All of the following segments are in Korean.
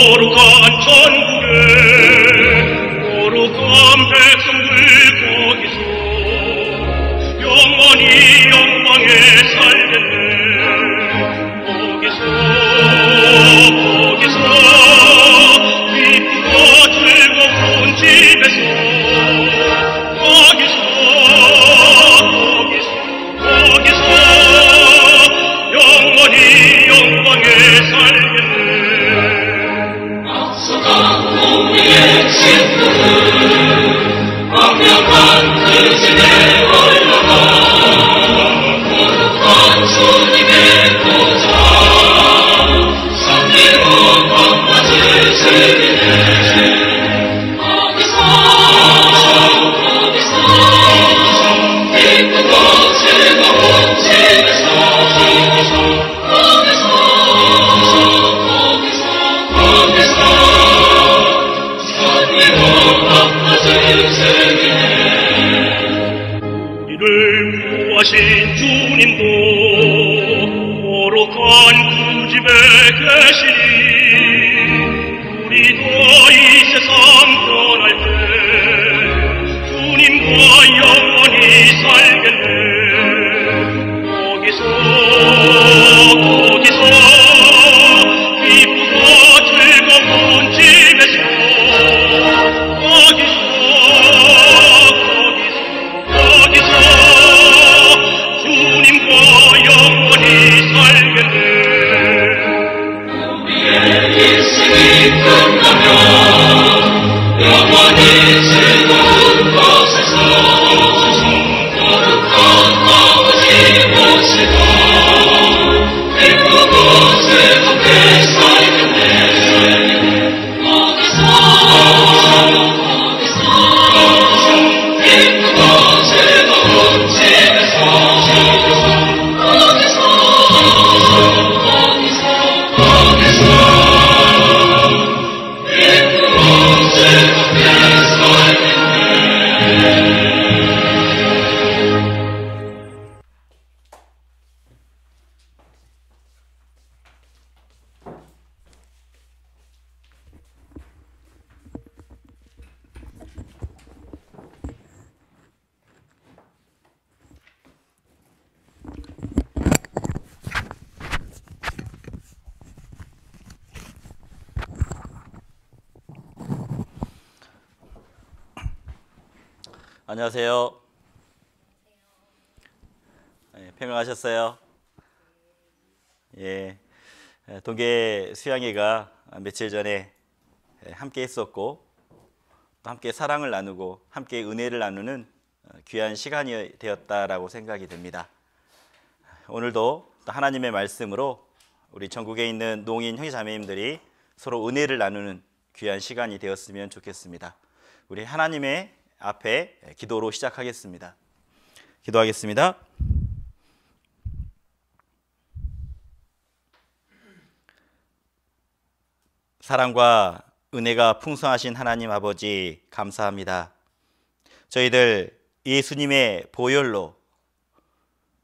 거룩한 천국에 거룩한 백성들 거기서 영원히 영광에 살겠네. 거기서 기쁘고 즐거운 집에서 영원히 영광에 살겠네. 앞서간 우리의 친구들 완벽한 그 집에 올라가 거룩한 주님의 보좌 섬기고 밤낮을 즐기네. 기쁘고 즐거운 집에서 이를 구하신 주님도 거룩한 그 집에 계시니 우리도 이 세상 떠날 때 주님과 영원히 살겠네. 거기서 기쁘고 즐거운 집에서 거기서 주님과 영원히 살겠네. 우리의 일생이 끝나면 영원히 즐거운 곳에서 거룩한 아버지 모시고 기쁘고 즐겁게 살겠네. 기쁘고 즐거운 집에서 안녕하세요. 평안하셨어요? 예, 동계 수양회가 며칠 전에 함께 했었고 또 함께 사랑을 나누고 함께 은혜를 나누는 귀한 시간이 되었다라고 생각이 됩니다. 오늘도 또 하나님의 말씀으로 우리 전국에 있는 농인 형제자매님들이 서로 은혜를 나누는 귀한 시간이 되었으면 좋겠습니다. 우리 하나님의 앞에 기도로 시작하겠습니다. 기도하겠습니다. 사랑과 은혜가 풍성하신 하나님 아버지 감사합니다. 저희들 예수님의 보혈로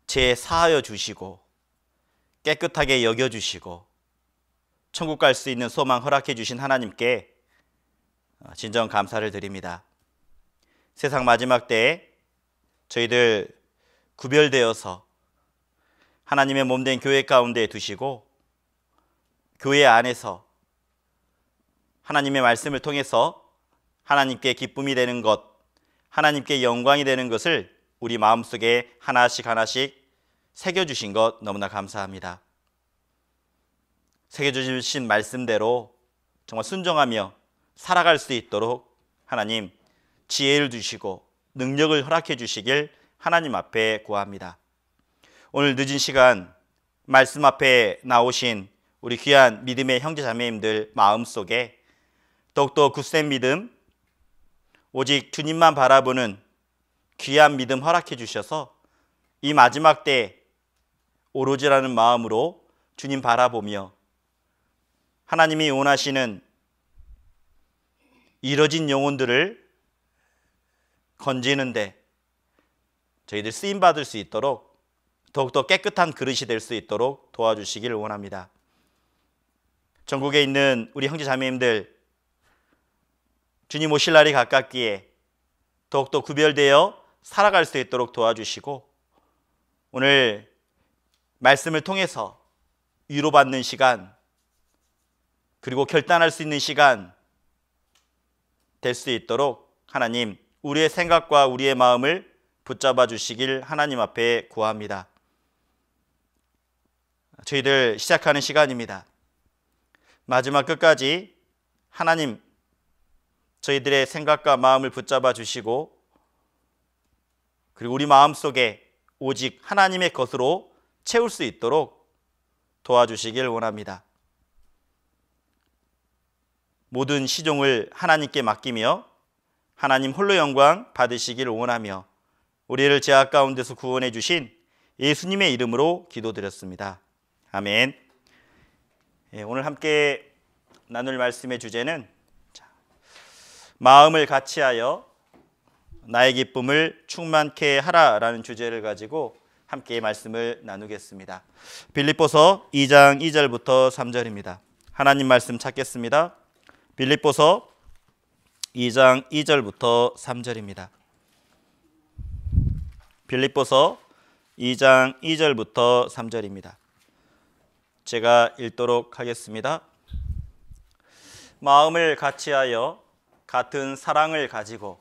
제사하여 주시고 깨끗하게 여겨주시고 천국 갈 수 있는 소망 허락해 주신 하나님께 진정 감사를 드립니다. 세상 마지막 때에 저희들 구별되어서 하나님의 몸된 교회 가운데 두시고 교회 안에서 하나님의 말씀을 통해서 하나님께 기쁨이 되는 것, 하나님께 영광이 되는 것을 우리 마음속에 하나씩 새겨주신 것 너무나 감사합니다. 새겨주신 말씀대로 정말 순종하며 살아갈 수 있도록 하나님 지혜를 주시고 능력을 허락해 주시길 하나님 앞에 구합니다. 오늘 늦은 시간 말씀 앞에 나오신 우리 귀한 믿음의 형제 자매님들 마음속에 더욱더 굳센 믿음, 오직 주님만 바라보는 귀한 믿음 허락해 주셔서 이 마지막 때 오로지라는 마음으로 주님 바라보며 하나님이 원하시는 이뤄진 영혼들을 건지는데 저희들 쓰임받을 수 있도록 더욱더 깨끗한 그릇이 될 수 있도록 도와주시기를 원합니다. 전국에 있는 우리 형제 자매님들, 주님 오실 날이 가깝기에 더욱더 구별되어 살아갈 수 있도록 도와주시고, 오늘 말씀을 통해서 위로받는 시간, 그리고 결단할 수 있는 시간 될 수 있도록 하나님, 우리의 생각과 우리의 마음을 붙잡아 주시길 하나님 앞에 구합니다. 저희들 시작하는 시간입니다. 마지막 끝까지 하나님, 저희들의 생각과 마음을 붙잡아 주시고, 그리고 우리 마음속에 오직 하나님의 것으로 채울 수 있도록 도와주시길 원합니다. 모든 시종을 하나님께 맡기며 하나님 홀로 영광 받으시길 원하며, 우리를 죄악 가운데서 구원해 주신 예수님의 이름으로 기도드렸습니다. 아멘. 오늘 함께 나눌 말씀의 주제는 마음을 같이하여 나의 기쁨을 충만케 하라라는 주제를 가지고 함께 말씀을 나누겠습니다. 빌립보서 2장 2절부터 3절입니다. 하나님 말씀 찾겠습니다. 빌립보서 2장 2절부터 3절입니다. 빌립보서 2장 2절부터 3절입니다. 제가 읽도록 하겠습니다. 마음을 같이하여 같은 사랑을 가지고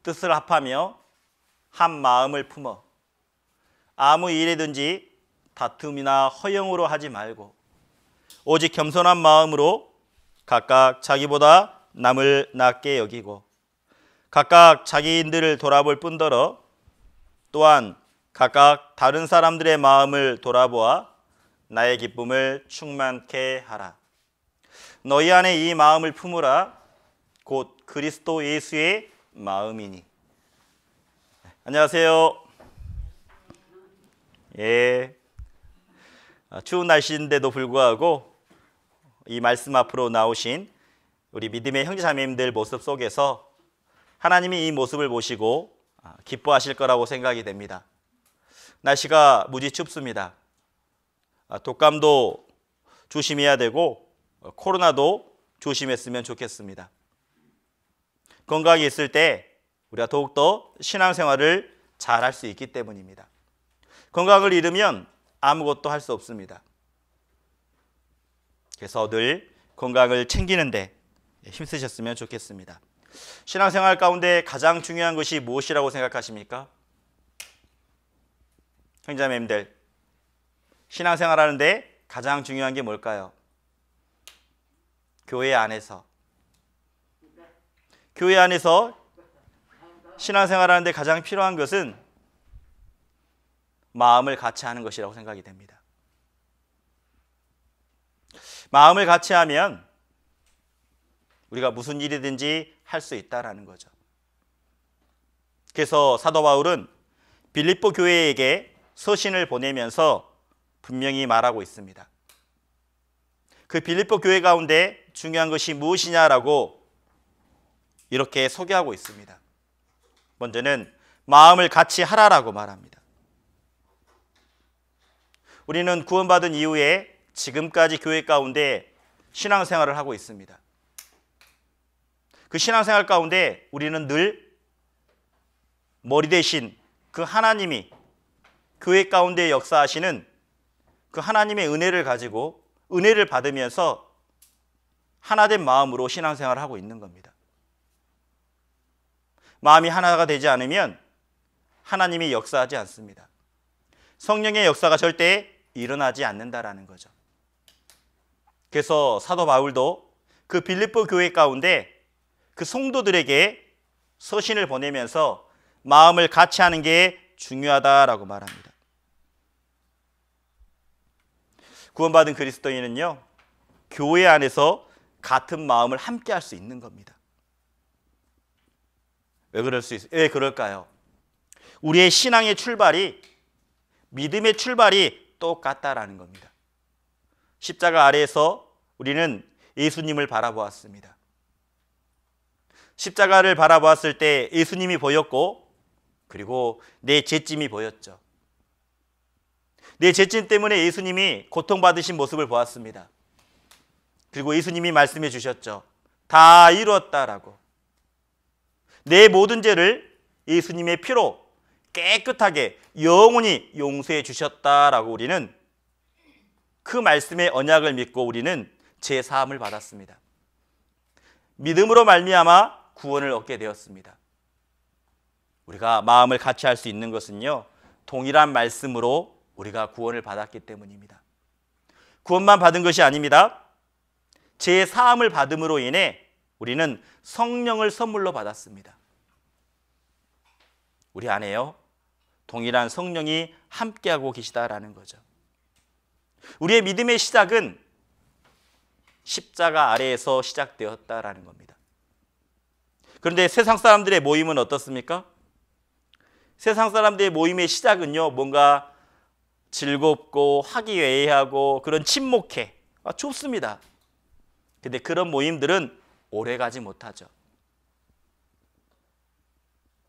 뜻을 합하며 한 마음을 품어 아무 일이든지 다툼이나 허영으로 하지 말고 오직 겸손한 마음으로 각각 자기보다 남을 낮게 여기고 각각 자기인들을 돌아볼 뿐더러 또한 각각 다른 사람들의 마음을 돌아보아 나의 기쁨을 충만케 하라. 너희 안에 이 마음을 품으라. 곧 그리스도 예수의 마음이니. 안녕하세요. 예. 추운 날씨인데도 불구하고 이 말씀 앞으로 나오신 우리 믿음의 형제자매님들 모습 속에서 하나님이 이 모습을 보시고 기뻐하실 거라고 생각이 됩니다. 날씨가 무지 춥습니다. 독감도 조심해야 되고 코로나도 조심했으면 좋겠습니다. 건강이 있을 때 우리가 더욱더 신앙생활을 잘 할 수 있기 때문입니다. 건강을 잃으면 아무것도 할 수 없습니다. 그래서 늘 건강을 챙기는데 힘쓰셨으면 좋겠습니다. 신앙생활 가운데 가장 중요한 것이 무엇이라고 생각하십니까? 형제자매님들, 신앙생활 하는데 가장 중요한 게 뭘까요? 교회 안에서 신앙생활 하는데 가장 필요한 것은 마음을 같이 하는 것이라고 생각이 됩니다. 마음을 같이 하면 우리가 무슨 일이든지 할 수 있다라는 거죠. 그래서 사도 바울은 빌립보 교회에게 서신을 보내면서 분명히 말하고 있습니다. 그 빌립보 교회 가운데 중요한 것이 무엇이냐라고 이렇게 소개하고 있습니다. 먼저는 마음을 같이 하라라고 말합니다. 우리는 구원받은 이후에 지금까지 교회 가운데 신앙생활을 하고 있습니다. 그 신앙생활 가운데 우리는 늘 머리 대신 그 하나님이 교회 가운데 역사하시는 그 하나님의 은혜를 가지고 은혜를 받으면서 하나된 마음으로 신앙생활을 하고 있는 겁니다. 마음이 하나가 되지 않으면 하나님이 역사하지 않습니다. 성령의 역사가 절대 일어나지 않는다라는 거죠. 그래서 사도 바울도 그 빌립보 교회 가운데 그 성도들에게 서신을 보내면서 마음을 같이 하는 게 중요하다라고 말합니다. 구원받은 그리스도인은요, 교회 안에서 같은 마음을 함께 할 수 있는 겁니다. 왜 그럴까요? 우리의 신앙의 출발이, 믿음의 출발이 똑같다라는 겁니다. 십자가 아래에서 우리는 예수님을 바라보았습니다. 십자가를 바라보았을 때 예수님이 보였고, 그리고 내 죄짐이 보였죠. 내 죄짐 때문에 예수님이 고통받으신 모습을 보았습니다. 그리고 예수님이 말씀해 주셨죠. 다 이루었다라고. 내 모든 죄를 예수님의 피로 깨끗하게 영원히 용서해 주셨다라고 우리는 그 말씀의 언약을 믿고 우리는 죄 사함을 받았습니다. 믿음으로 말미암아 구원을 얻게 되었습니다. 우리가 마음을 같이 할 수 있는 것은요, 동일한 말씀으로 우리가 구원을 받았기 때문입니다. 구원만 받은 것이 아닙니다. 죄 사함을 받음으로 인해 우리는 성령을 선물로 받았습니다. 우리 안에요, 동일한 성령이 함께하고 계시다라는 거죠. 우리의 믿음의 시작은 십자가 아래에서 시작되었다라는 겁니다. 그런데 세상 사람들의 모임은 어떻습니까? 세상 사람들의 모임의 시작은요, 뭔가 즐겁고 화기애애하고 그런 친목회, 좋습니다. 근데 그런 모임들은 오래가지 못하죠.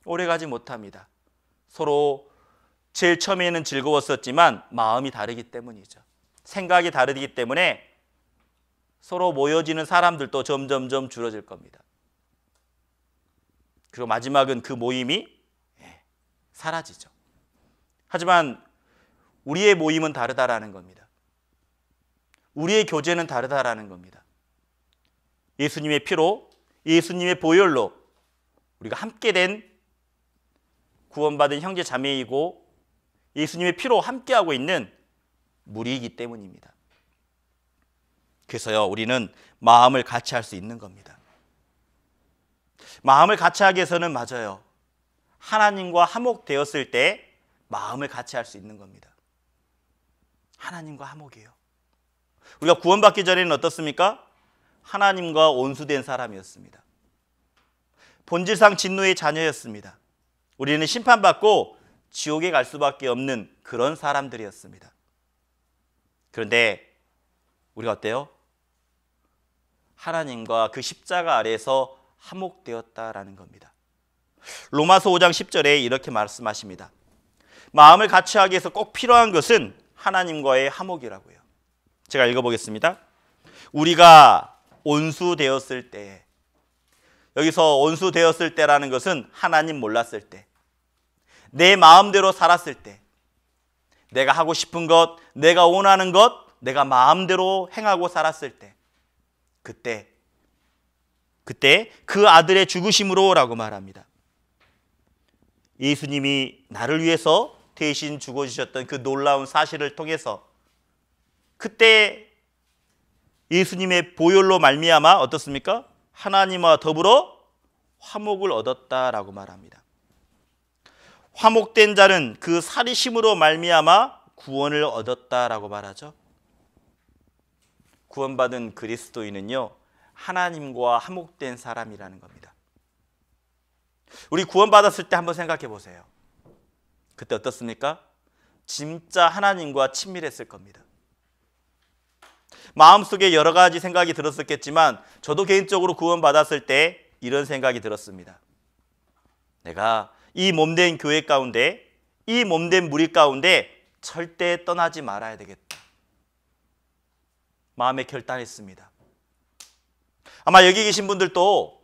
오래가지 못합니다. 서로 제일 처음에는 즐거웠었지만 마음이 다르기 때문이죠. 생각이 다르기 때문에 서로 모여지는 사람들도 점점점 줄어들 겁니다. 그리고 마지막은 그 모임이 사라지죠. 하지만 우리의 모임은 다르다라는 겁니다. 우리의 교제는 다르다라는 겁니다. 예수님의 피로, 예수님의 보혈로 우리가 함께 된 구원받은 형제 자매이고 예수님의 피로 함께하고 있는 무리이기 때문입니다. 그래서요, 우리는 마음을 같이 할 수 있는 겁니다. 마음을 같이 하기 위해서는 맞아요, 하나님과 화목되었을 때 마음을 같이 할 수 있는 겁니다. 하나님과 화목이에요. 우리가 구원받기 전에는 어떻습니까? 하나님과 온수된 사람이었습니다. 본질상 진노의 자녀였습니다. 우리는 심판받고 지옥에 갈 수밖에 없는 그런 사람들이었습니다. 그런데 우리가 어때요? 하나님과 그 십자가 아래에서 화목되었다라는 겁니다. 로마서 5장 10절에 이렇게 말씀하십니다. 마음을 같이 하기 위해서 꼭 필요한 것은 하나님과의 화목이라고요. 제가 읽어보겠습니다. 우리가 온수되었을 때, 여기서 온수되었을 때라는 것은 하나님 몰랐을 때, 내 마음대로 살았을 때, 내가 하고 싶은 것, 내가 원하는 것, 내가 마음대로 행하고 살았을 때, 그때 그 아들의 죽으심으로 라고 말합니다. 예수님이 나를 위해서 대신 죽어주셨던 그 놀라운 사실을 통해서 그때 예수님의 보혈로 말미암아 어떻습니까? 하나님과 더불어 화목을 얻었다라고 말합니다. 화목된 자는 그 살이심으로 말미암아 구원을 얻었다라고 말하죠. 구원받은 그리스도인은요, 하나님과 화목된 사람이라는 겁니다. 우리 구원받았을 때 한번 생각해 보세요. 그때 어떻습니까? 진짜 하나님과 친밀했을 겁니다. 마음속에 여러 가지 생각이 들었었겠지만 저도 개인적으로 구원받았을 때 이런 생각이 들었습니다. 내가 이 몸된 교회 가운데, 이 몸된 무리 가운데 절대 떠나지 말아야 되겠다. 마음에 결단했습니다. 아마 여기 계신 분들도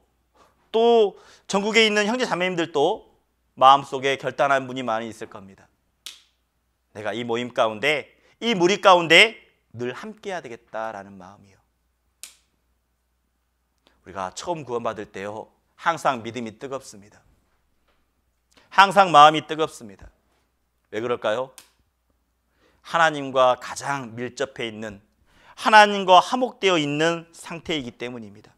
또 전국에 있는 형제 자매님들도 마음속에 결단한 분이 많이 있을 겁니다. 내가 이 모임 가운데, 이 무리 가운데 늘 함께 해야 되겠다라는 마음이요. 우리가 처음 구원받을 때요, 항상 믿음이 뜨겁습니다. 항상 마음이 뜨겁습니다. 왜 그럴까요? 하나님과 가장 밀접해 있는, 하나님과 화목되어 있는 상태이기 때문입니다.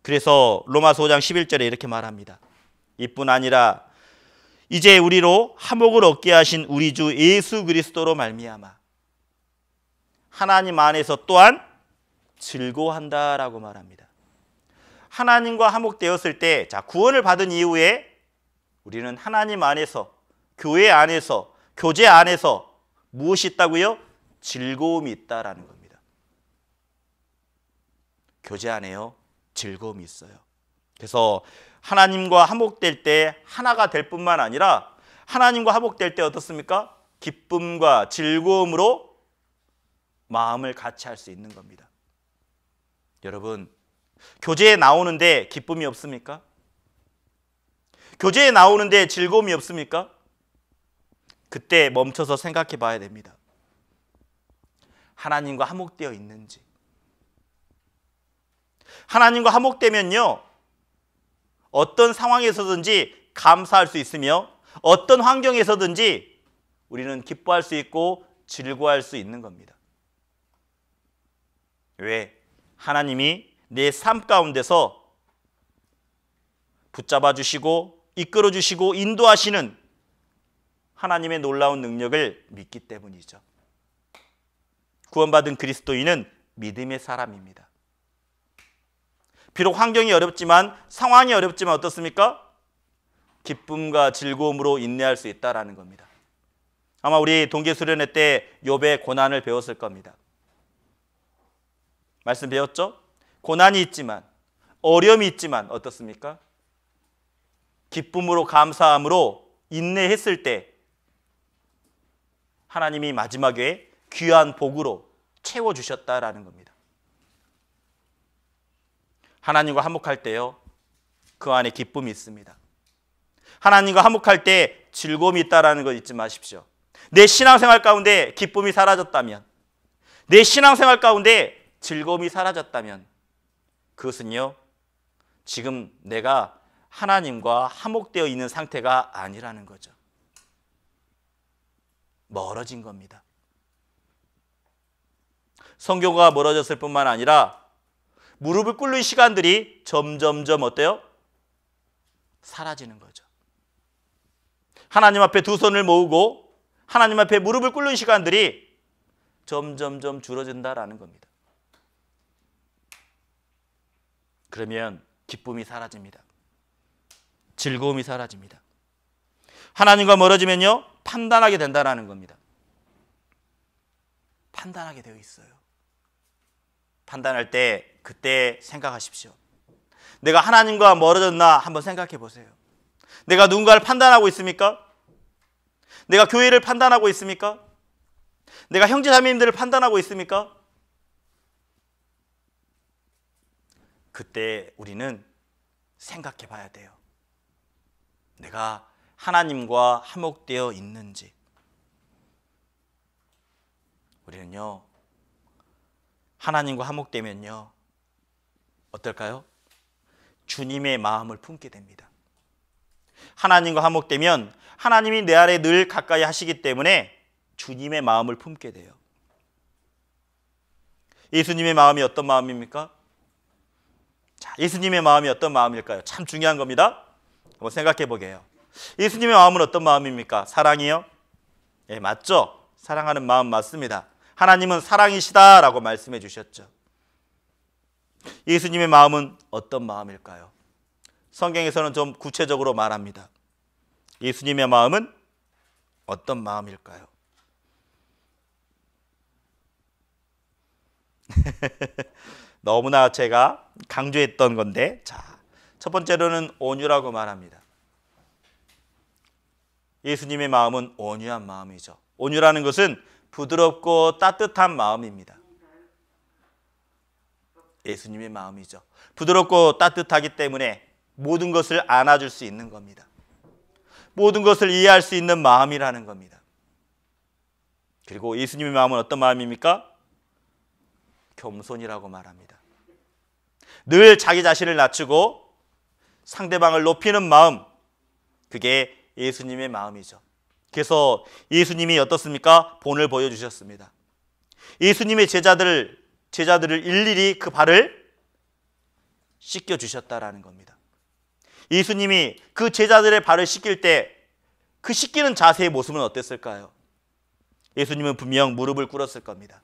그래서 로마서 5장 11절에 이렇게 말합니다. 이뿐 아니라 이제 우리로 화목을 얻게 하신 우리 주 예수 그리스도로 말미암아 하나님 안에서 또한 즐거워한다라고 말합니다. 하나님과 화목되었을 때, 자, 구원을 받은 이후에 우리는 하나님 안에서, 교회 안에서, 교제 안에서 무엇이 있다고요? 즐거움이 있다라는 겁니다. 교제 안에요, 즐거움이 있어요. 그래서 하나님과 화목될 때 하나가 될 뿐만 아니라 하나님과 화목될 때 어떻습니까? 기쁨과 즐거움으로 마음을 같이 할 수 있는 겁니다. 여러분, 교제에 나오는데 기쁨이 없습니까? 교제에 나오는데 즐거움이 없습니까? 그때 멈춰서 생각해 봐야 됩니다. 하나님과 화목되어 있는지. 하나님과 화목되면요, 어떤 상황에서든지 감사할 수 있으며 어떤 환경에서든지 우리는 기뻐할 수 있고 즐거워할 수 있는 겁니다. 왜? 하나님이 내 삶 가운데서 붙잡아 주시고 이끌어 주시고 인도하시는 하나님의 놀라운 능력을 믿기 때문이죠. 구원받은 그리스도인은 믿음의 사람입니다. 비록 환경이 어렵지만, 상황이 어렵지만 어떻습니까? 기쁨과 즐거움으로 인내할 수 있다라는 겁니다. 아마 우리 동계수련회 때 욥의 고난을 배웠을 겁니다. 말씀 배웠죠? 고난이 있지만, 어려움이 있지만 어떻습니까? 기쁨으로 감사함으로 인내했을 때 하나님이 마지막에 귀한 복으로 채워주셨다라는 겁니다. 하나님과 화목할 때요, 그 안에 기쁨이 있습니다. 하나님과 화목할 때 즐거움이 있다는 거 잊지 마십시오. 내 신앙생활 가운데 기쁨이 사라졌다면, 내 신앙생활 가운데 즐거움이 사라졌다면 그것은요, 지금 내가 하나님과 화목되어 있는 상태가 아니라는 거죠. 멀어진 겁니다. 성교가 멀어졌을 뿐만 아니라 무릎을 꿇는 시간들이 점점점 어때요? 사라지는 거죠. 하나님 앞에 두 손을 모으고 하나님 앞에 무릎을 꿇는 시간들이 점점점 줄어든다라는 겁니다. 그러면 기쁨이 사라집니다. 즐거움이 사라집니다. 하나님과 멀어지면요, 판단하게 된다는 겁니다. 판단하게 되어 있어요. 판단할 때 그때 생각하십시오. 내가 하나님과 멀어졌나 한번 생각해 보세요. 내가 누군가를 판단하고 있습니까? 내가 교회를 판단하고 있습니까? 내가 형제자매님들을 판단하고 있습니까? 그때 우리는 생각해 봐야 돼요. 내가 하나님과 화목되어 있는지. 우리는요, 하나님과 화목되면요, 어떨까요? 주님의 마음을 품게 됩니다. 하나님과 화목되면 하나님이 내 안에 늘 가까이 하시기 때문에 주님의 마음을 품게 돼요. 예수님의 마음이 어떤 마음입니까? 자, 예수님의 마음이 어떤 마음일까요? 참 중요한 겁니다. 한번 생각해 보게 해요. 예수님의 마음은 어떤 마음입니까? 사랑이요? 예, 맞죠? 사랑하는 마음 맞습니다. 하나님은 사랑이시다라고 말씀해 주셨죠. 예수님의 마음은 어떤 마음일까요? 성경에서는 좀 구체적으로 말합니다. 예수님의 마음은 어떤 마음일까요? 너무나 제가 강조했던 건데, 자, 첫 번째로는 온유라고 말합니다. 예수님의 마음은 온유한 마음이죠. 온유라는 것은 부드럽고 따뜻한 마음입니다. 예수님의 마음이죠. 부드럽고 따뜻하기 때문에 모든 것을 안아줄 수 있는 겁니다. 모든 것을 이해할 수 있는 마음이라는 겁니다. 그리고 예수님의 마음은 어떤 마음입니까? 겸손이라고 말합니다. 늘 자기 자신을 낮추고 상대방을 높이는 마음, 그게 예수님의 마음이죠. 그래서 예수님이 어떻습니까? 본을 보여주셨습니다. 예수님의 제자들을 일일이 그 발을 씻겨주셨다라는 겁니다. 예수님이 그 제자들의 발을 씻길 때 그 씻기는 자세의 모습은 어땠을까요? 예수님은 분명 무릎을 꿇었을 겁니다.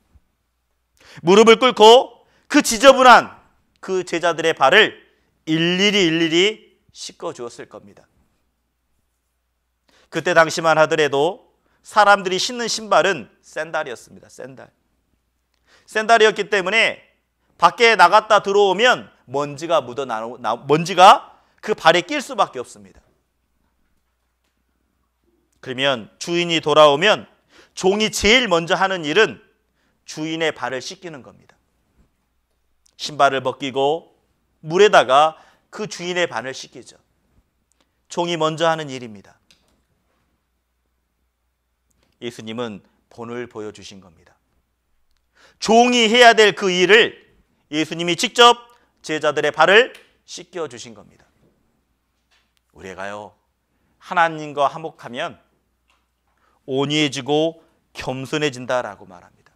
무릎을 꿇고 그 지저분한 그 제자들의 발을 일일이 씻겨 주었을 겁니다. 그때 당시만 하더라도 사람들이 신는 신발은 샌들이었습니다. 샌들이었기 때문에 밖에 나갔다 들어오면 먼지가 먼지가 그 발에 낄 수밖에 없습니다. 그러면 주인이 돌아오면 종이 제일 먼저 하는 일은 주인의 발을 씻기는 겁니다. 신발을 벗기고 물에다가 그 주인의 발을 씻기죠. 종이 먼저 하는 일입니다. 예수님은 본을 보여주신 겁니다. 종이 해야 될 그 일을 예수님이 직접 제자들의 발을 씻겨주신 겁니다. 우리가요, 하나님과 화목하면 온유해지고 겸손해진다라고 말합니다.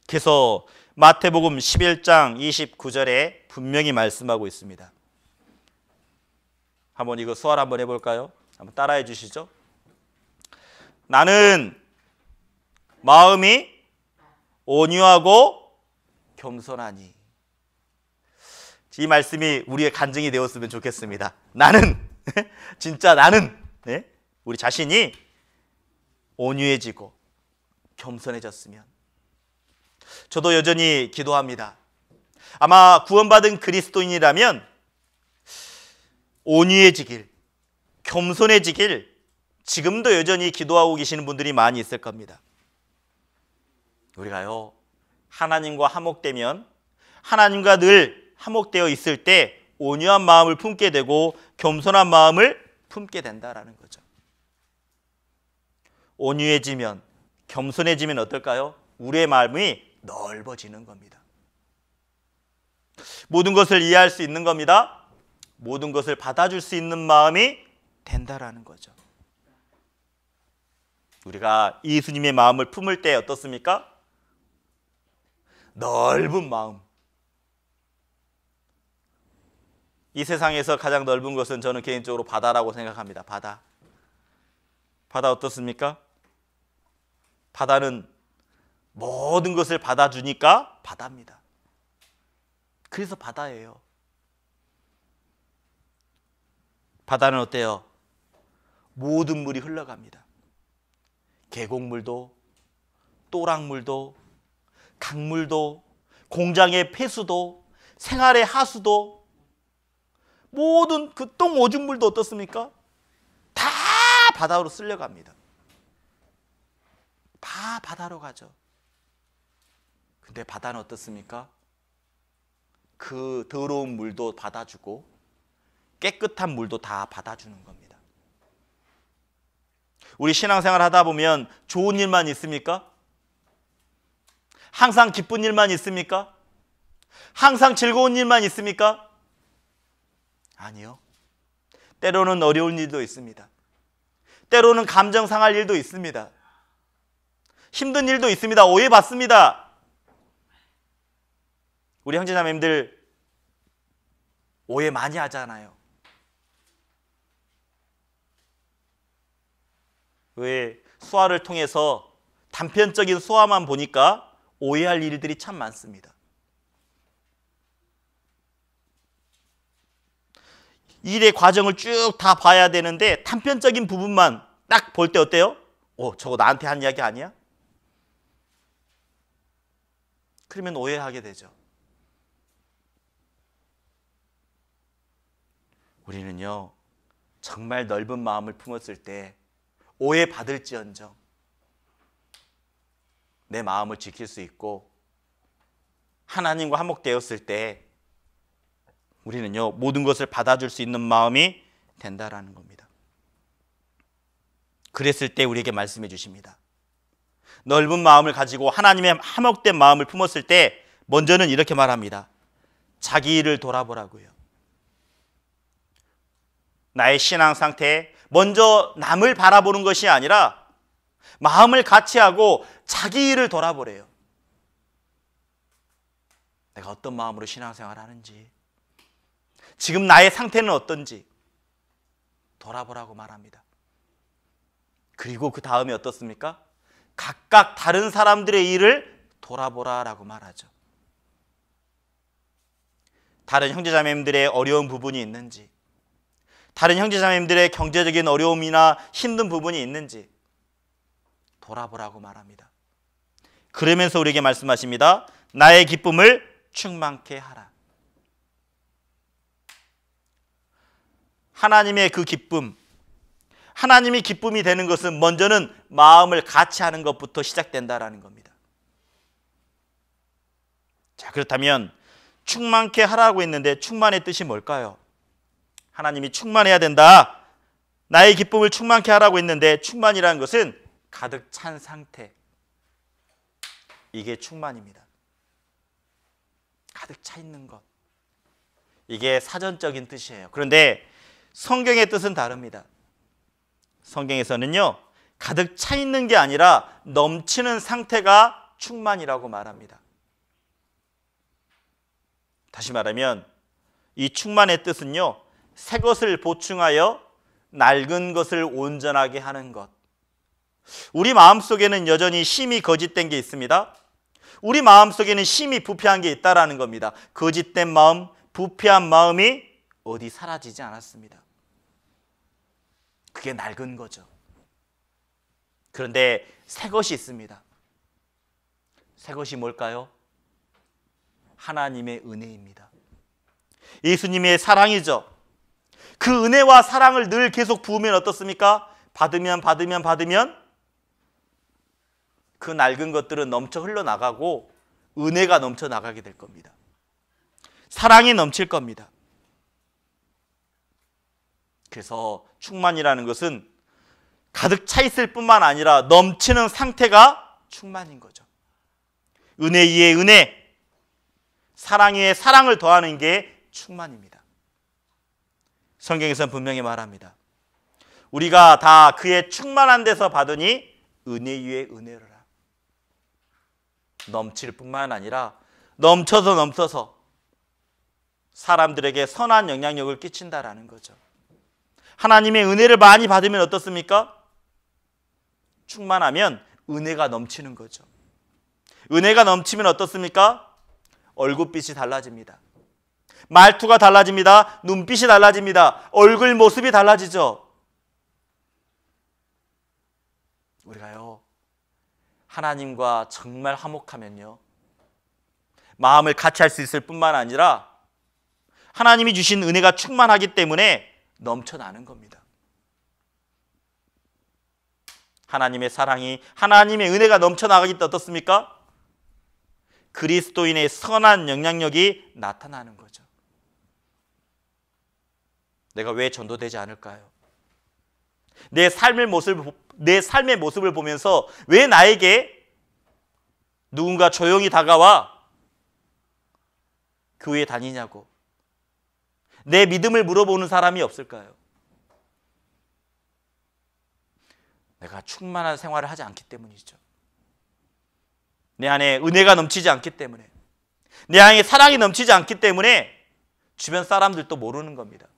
그래서 마태복음 11장 29절에 분명히 말씀하고 있습니다. 한번 이거 수활 한번 해볼까요? 한번 따라해 주시죠. 나는 마음이 온유하고 겸손하니. 이 말씀이 우리의 간증이 되었으면 좋겠습니다. 나는 진짜 나는 우리 자신이 온유해지고 겸손해졌으면. 저도 여전히 기도합니다. 아마 구원받은 그리스도인이라면 온유해지길, 겸손해지길 지금도 여전히 기도하고 계시는 분들이 많이 있을 겁니다. 우리가요, 하나님과 화목되면, 하나님과 늘 화목되어 있을 때 온유한 마음을 품게 되고 겸손한 마음을 품게 된다라는 거죠. 온유해지면, 겸손해지면 어떨까요? 우리의 마음이 넓어지는 겁니다. 모든 것을 이해할 수 있는 겁니다. 모든 것을 받아줄 수 있는 마음이 된다라는 거죠. 우리가 예수님의 마음을 품을 때 어떻습니까? 넓은 마음. 이 세상에서 가장 넓은 것은 저는 개인적으로 바다라고 생각합니다. 바다. 바다 어떻습니까? 바다는 모든 것을 받아주니까 바다입니다. 그래서 바다예요. 바다는 어때요? 모든 물이 흘러갑니다. 계곡물도, 또랑물도, 강물도, 공장의 폐수도, 생활의 하수도, 모든 그 똥 오줌물도 어떻습니까? 다 바다로 쓸려갑니다. 다 바다로 가죠. 근데 바다는 어떻습니까? 그 더러운 물도 받아주고 깨끗한 물도 다 받아주는 겁니다. 우리 신앙생활 하다 보면 좋은 일만 있습니까? 항상 기쁜 일만 있습니까? 항상 즐거운 일만 있습니까? 아니요. 때로는 어려운 일도 있습니다. 때로는 감정 상할 일도 있습니다. 힘든 일도 있습니다. 오해받습니다. 우리 형제자매님들 오해 많이 하잖아요. 왜? 수화를 통해서 단편적인 수화만 보니까 오해할 일들이 참 많습니다. 일의 과정을 쭉 다 봐야 되는데 단편적인 부분만 딱 볼 때 어때요? 저거 나한테 한 이야기 아니야? 그러면 오해하게 되죠. 우리는요, 정말 넓은 마음을 품었을 때 오해받을지언정 내 마음을 지킬 수 있고 하나님과 화목되었을 때 우리는요, 모든 것을 받아줄 수 있는 마음이 된다라는 겁니다. 그랬을 때 우리에게 말씀해 주십니다. 넓은 마음을 가지고 하나님의 화목된 마음을 품었을 때 먼저는 이렇게 말합니다. 자기 일을 돌아보라고요. 나의 신앙 상태, 먼저 남을 바라보는 것이 아니라 마음을 같이 하고 자기 일을 돌아보래요. 내가 어떤 마음으로 신앙생활을 하는지, 지금 나의 상태는 어떤지 돌아보라고 말합니다. 그리고 그 다음에 어떻습니까? 각각 다른 사람들의 일을 돌아보라라고 말하죠. 다른 형제자매님들의 어려운 부분이 있는지, 다른 형제자매님들의 경제적인 어려움이나 힘든 부분이 있는지 돌아보라고 말합니다. 그러면서 우리에게 말씀하십니다. 나의 기쁨을 충만케 하라. 하나님의 그 기쁨, 하나님이 기쁨이 되는 것은 먼저는 마음을 같이 하는 것부터 시작된다라는 겁니다. 자, 그렇다면 충만케 하라고 했는데 충만의 뜻이 뭘까요? 하나님이 충만해야 된다. 나의 기쁨을 충만케 하라고 했는데 충만이라는 것은 가득 찬 상태. 이게 충만입니다. 가득 차 있는 것. 이게 사전적인 뜻이에요. 그런데 성경의 뜻은 다릅니다. 성경에서는요, 가득 차 있는 게 아니라 넘치는 상태가 충만이라고 말합니다. 다시 말하면 이 충만의 뜻은요, 새 것을 보충하여 낡은 것을 온전하게 하는 것. 우리 마음속에는 여전히 심이 거짓된 게 있습니다. 우리 마음속에는 심이 부패한 게 있다라는 겁니다. 거짓된 마음, 부패한 마음이 어디 사라지지 않았습니다. 그게 낡은 거죠. 그런데 새 것이 있습니다. 새 것이 뭘까요? 하나님의 은혜입니다. 예수님의 사랑이죠. 그 은혜와 사랑을 늘 계속 부으면 어떻습니까? 받으면 그 낡은 것들은 넘쳐 흘러나가고 은혜가 넘쳐 나가게 될 겁니다. 사랑이 넘칠 겁니다. 그래서 충만이라는 것은 가득 차 있을 뿐만 아니라 넘치는 상태가 충만인 거죠. 은혜 위에 은혜, 사랑 위에 사랑을 더하는 게 충만입니다. 성경에서는 분명히 말합니다. 우리가 다 그의 충만한 데서 받으니 은혜 위에 은혜를 하라. 넘칠 뿐만 아니라 넘쳐서 사람들에게 선한 영향력을 끼친다라는 거죠. 하나님의 은혜를 많이 받으면 어떻습니까? 충만하면 은혜가 넘치는 거죠. 은혜가 넘치면 어떻습니까? 얼굴빛이 달라집니다. 말투가 달라집니다. 눈빛이 달라집니다. 얼굴 모습이 달라지죠. 우리가요, 하나님과 정말 화목하면요, 마음을 같이 할 수 있을 뿐만 아니라 하나님이 주신 은혜가 충만하기 때문에 넘쳐나는 겁니다. 하나님의 사랑이, 하나님의 은혜가 넘쳐나가기 때 어떻습니까? 그리스도인의 선한 영향력이 나타나는 거죠. 내가 왜 전도되지 않을까요? 내 삶의 모습을 보면서 왜 나에게 누군가 조용히 다가와 교회에 다니냐고, 내 믿음을 물어보는 사람이 없을까요? 내가 충만한 생활을 하지 않기 때문이죠. 내 안에 은혜가 넘치지 않기 때문에, 내 안에 사랑이 넘치지 않기 때문에 주변 사람들도 모르는 겁니다.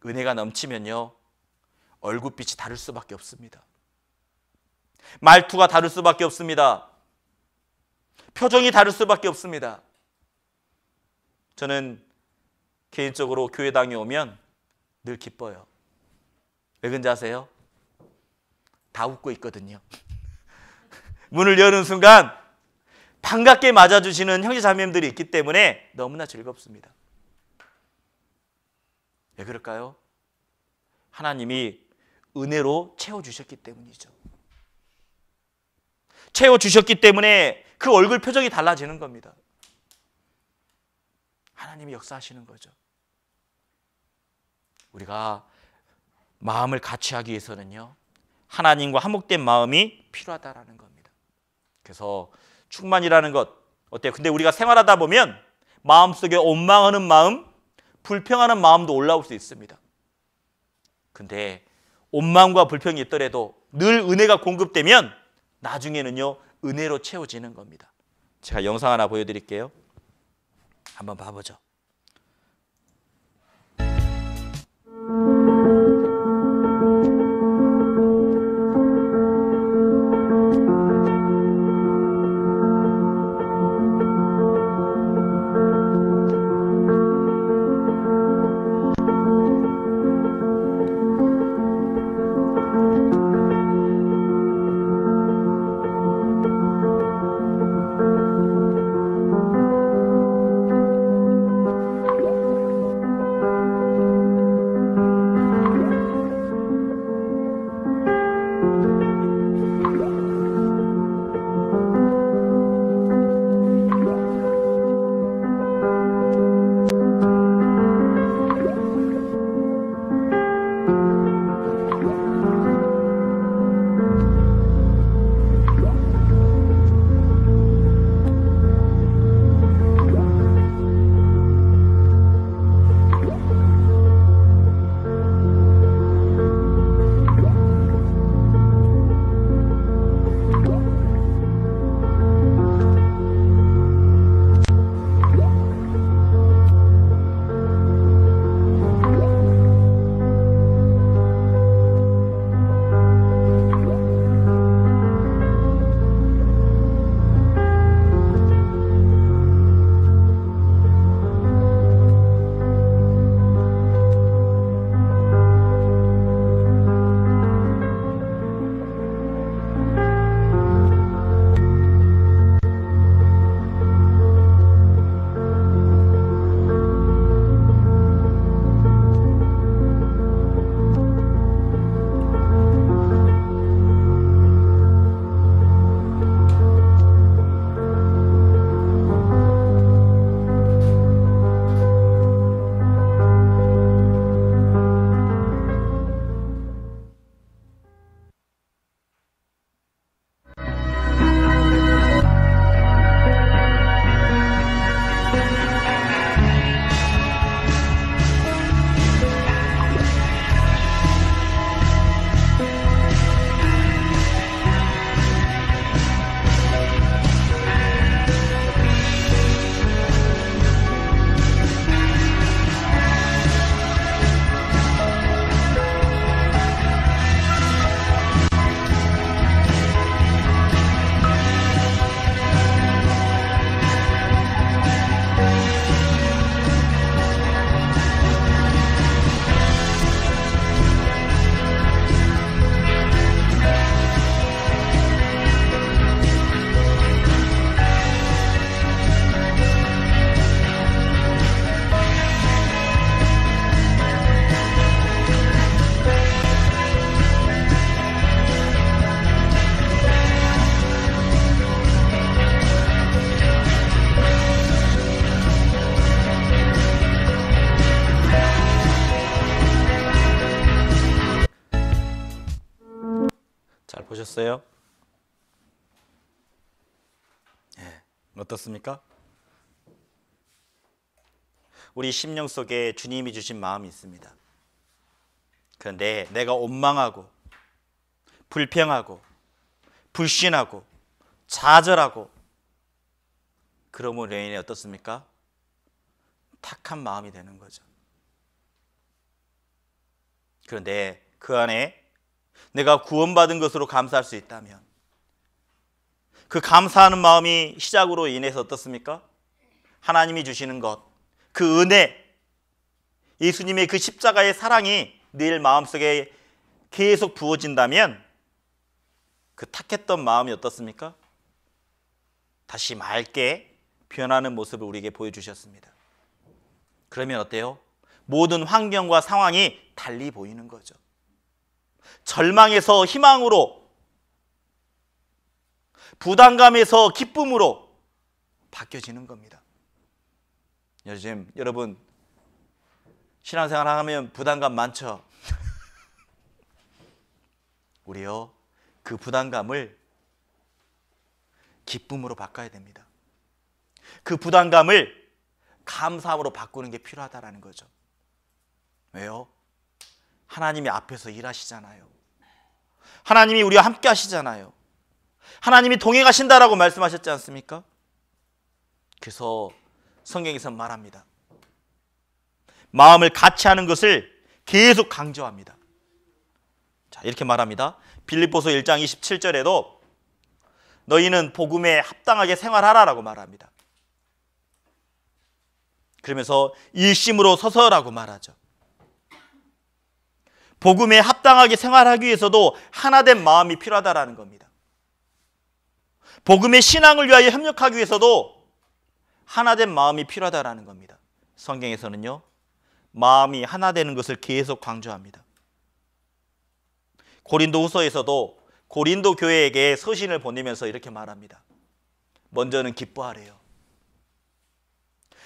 은혜가 넘치면요, 얼굴빛이 다를 수밖에 없습니다. 말투가 다를 수밖에 없습니다. 표정이 다를 수밖에 없습니다. 저는 개인적으로 교회당에 오면 늘 기뻐요. 왜 그런지 아세요? 다 웃고 있거든요. 문을 여는 순간 반갑게 맞아주시는 형제자매님들이 있기 때문에 너무나 즐겁습니다. 왜 그럴까요? 하나님이 은혜로 채워주셨기 때문이죠. 채워주셨기 때문에 그 얼굴 표정이 달라지는 겁니다. 하나님이 역사하시는 거죠. 우리가 마음을 같이 하기 위해서는요, 하나님과 화목된 마음이 필요하다라는 겁니다. 그래서 충만이라는 것 어때요? 근데 우리가 생활하다 보면 마음속에 원망하는 마음, 불평하는 마음도 올라올 수 있습니다. 근데 원망과 불평이 있더라도 늘 은혜가 공급되면 나중에는요, 은혜로 채워지는 겁니다. 제가 영상 하나 보여드릴게요. 한번 봐보죠. 보셨어요? 예, 어떻습니까? 우리 심령 속에 주님이 주신 마음이 있습니다. 그런데 내가 원망하고 불평하고 불신하고 좌절하고 그러므로 인해 어떻습니까? 탁한 마음이 되는 거죠. 그런데 그 안에 내가 구원받은 것으로 감사할 수 있다면 그 감사하는 마음이 시작으로 인해서 어떻습니까? 하나님이 주시는 것, 그 은혜, 예수님의 그 십자가의 사랑이 내 마음속에 계속 부어진다면 그 탁했던 마음이 어떻습니까? 다시 맑게 변하는 모습을 우리에게 보여주셨습니다. 그러면 어때요? 모든 환경과 상황이 달리 보이는 거죠. 절망에서 희망으로, 부담감에서 기쁨으로 바뀌어지는 겁니다. 요즘 여러분 신앙생활 하면 부담감 많죠? 우리요, 그 부담감을 기쁨으로 바꿔야 됩니다. 그 부담감을 감사함으로 바꾸는 게 필요하다는 거죠. 왜요? 하나님이 앞에서 일하시잖아요. 하나님이 우리와 함께 하시잖아요. 하나님이 동행하신다라고 말씀하셨지 않습니까? 그래서 성경에서 말합니다. 마음을 같이 하는 것을 계속 강조합니다. 자, 이렇게 말합니다. 빌립보서 1장 27절에도 너희는 복음에 합당하게 생활하라라고 말합니다. 그러면서 일심으로 서서라고 말하죠. 복음에 합당하게 생활하기 위해서도 하나된 마음이 필요하다라는 겁니다. 복음의 신앙을 위하여 협력하기 위해서도 하나된 마음이 필요하다라는 겁니다. 성경에서는요, 마음이 하나 되는 것을 계속 강조합니다. 고린도후서에서도 고린도 교회에게 서신을 보내면서 이렇게 말합니다. 먼저는 기뻐하래요.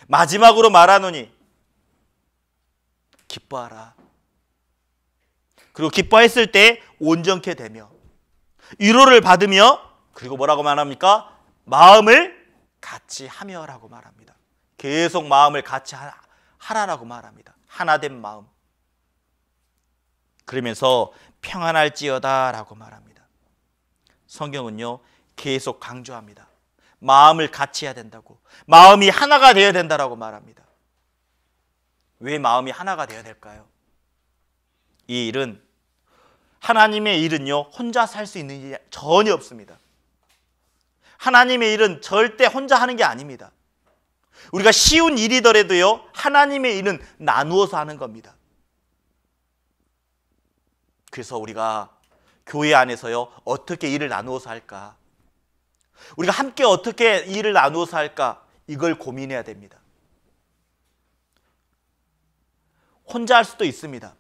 마지막으로 말하노니 기뻐하라. 그리고 기뻐했을 때 온전케 되며 위로를 받으며, 그리고 뭐라고 말합니까? 마음을 같이 하며라고 말합니다. 계속 마음을 같이 하라라고 말합니다. 하나된 마음. 그러면서 평안할지어다 라고 말합니다. 성경은요, 계속 강조합니다. 마음을 같이 해야 된다고, 마음이 하나가 되어야 된다라고 말합니다. 왜 마음이 하나가 되어야 될까요? 이 일은, 하나님의 일은요, 혼자 살 수 있는 일이 전혀 없습니다. 하나님의 일은 절대 혼자 하는 게 아닙니다. 우리가 쉬운 일이더라도요, 하나님의 일은 나누어서 하는 겁니다. 그래서 우리가 교회 안에서요, 어떻게 일을 나누어서 할까? 우리가 함께 어떻게 일을 나누어서 할까? 이걸 고민해야 됩니다. 혼자 할 수도 있습니다.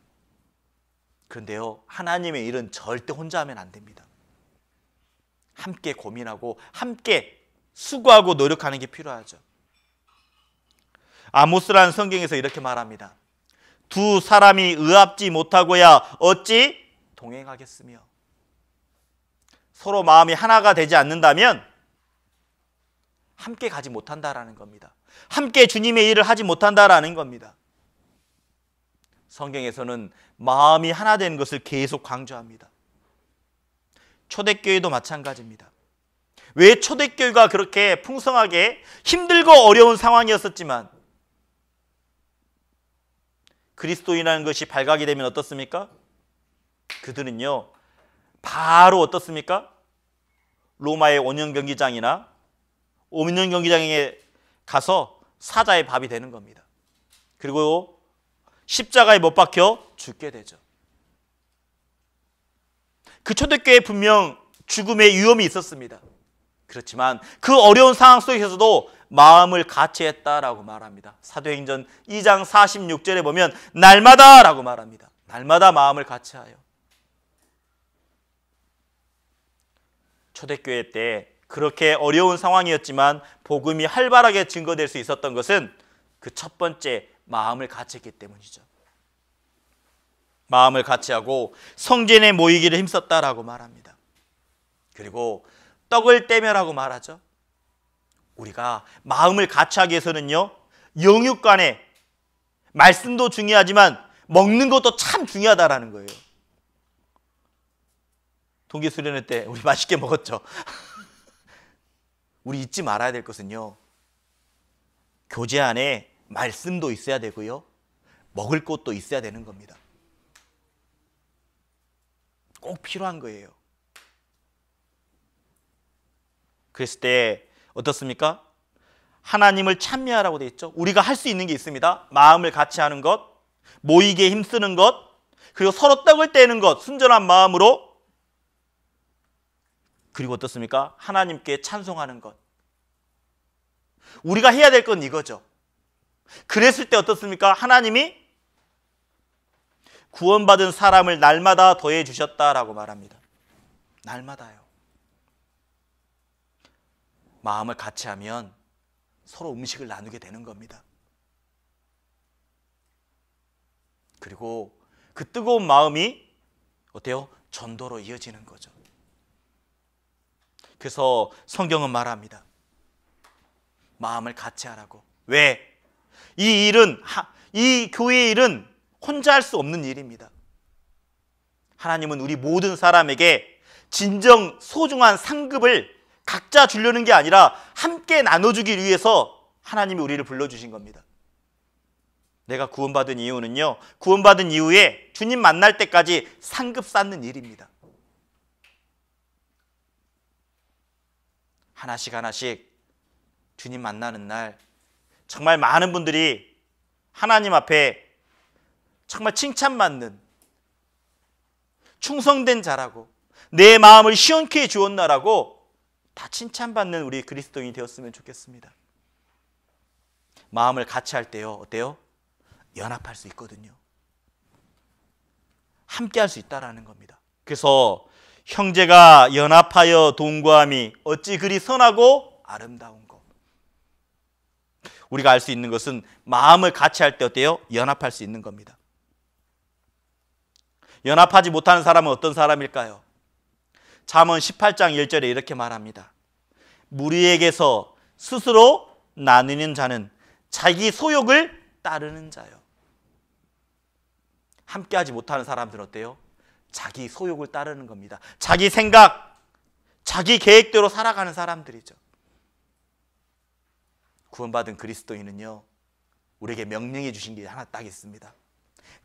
그런데요, 하나님의 일은 절대 혼자 하면 안 됩니다. 함께 고민하고 함께 수고하고 노력하는 게 필요하죠. 아모스라는 성경에서 이렇게 말합니다. 두 사람이 의합지 못하고야 어찌 동행하겠으며. 서로 마음이 하나가 되지 않는다면 함께 가지 못한다라는 겁니다. 함께 주님의 일을 하지 못한다라는 겁니다. 성경에서는 마음이 하나 되는 것을 계속 강조합니다. 초대교회도 마찬가지입니다. 왜 초대교회가 그렇게 풍성하게 힘들고 어려운 상황이었었지만 그리스도인이라는 것이 발각이 되면 어떻습니까? 그들은요, 바로 어떻습니까? 로마의 온영 경기장이나 온영 경기장에 가서 사자의 밥이 되는 겁니다. 그리고 십자가에 못 박혀 죽게 되죠. 그 초대교회에 분명 죽음의 위험이 있었습니다. 그렇지만 그 어려운 상황 속에서도 마음을 같이 했다라고 말합니다. 사도행전 2장 46절에 보면 날마다라고 말합니다. 날마다 마음을 같이 하여. 초대교회 때 그렇게 어려운 상황이었지만 복음이 활발하게 증거될 수 있었던 것은 그 첫 번째 마음을 같이 했기 때문이죠. 마음을 같이 하고 성전에 모이기를 힘썼다라고 말합니다. 그리고 떡을 떼매라고 말하죠. 우리가 마음을 같이하기 위해서는요, 영육 간에 말씀도 중요하지만 먹는 것도 참 중요하다라는 거예요. 동기 수련회 때 우리 맛있게 먹었죠. 우리 잊지 말아야 될 것은요, 교제 안에 말씀도 있어야 되고요, 먹을 것도 있어야 되는 겁니다. 꼭 필요한 거예요. 그랬을 때 어떻습니까? 하나님을 찬미하라고 되어 있죠. 우리가 할 수 있는 게 있습니다. 마음을 같이 하는 것, 모이게 힘쓰는 것, 그리고 서로 떡을 떼는 것, 순전한 마음으로. 그리고 어떻습니까? 하나님께 찬송하는 것. 우리가 해야 될 건 이거죠. 그랬을 때 어떻습니까? 하나님이 구원받은 사람을 날마다 더해 주셨다라고 말합니다. 날마다요. 마음을 같이 하면 서로 음식을 나누게 되는 겁니다. 그리고 그 뜨거운 마음이 어때요? 전도로 이어지는 거죠. 그래서 성경은 말합니다. 마음을 같이 하라고. 왜? 이 일은, 이 교회의 일은 혼자 할 수 없는 일입니다. 하나님은 우리 모든 사람에게 진정 소중한 상급을 각자 주려는 게 아니라 함께 나눠주기 위해서 하나님이 우리를 불러주신 겁니다. 내가 구원받은 이유는요, 구원받은 이후에 주님 만날 때까지 상급 쌓는 일입니다. 하나씩 하나씩 주님 만나는 날 정말 많은 분들이 하나님 앞에 정말 칭찬받는, 충성된 자라고, 내 마음을 시원케 해주었나라고 다 칭찬받는 우리 그리스도인이 되었으면 좋겠습니다. 마음을 같이 할 때요, 어때요? 연합할 수 있거든요. 함께 할 수 있다라는 겁니다. 그래서 형제가 연합하여 동거함이 어찌 그리 선하고 아름다운 것. 우리가 알 수 있는 것은 마음을 같이 할 때 어때요? 연합할 수 있는 겁니다. 연합하지 못하는 사람은 어떤 사람일까요? 잠언 18장 1절에 이렇게 말합니다. 무리에게서 스스로 나누는 자는 자기 소욕을 따르는 자요. 함께하지 못하는 사람들은 어때요? 자기 소욕을 따르는 겁니다. 자기 생각, 자기 계획대로 살아가는 사람들이죠. 구원받은 그리스도인은요, 우리에게 명령해 주신 게 하나 딱 있습니다.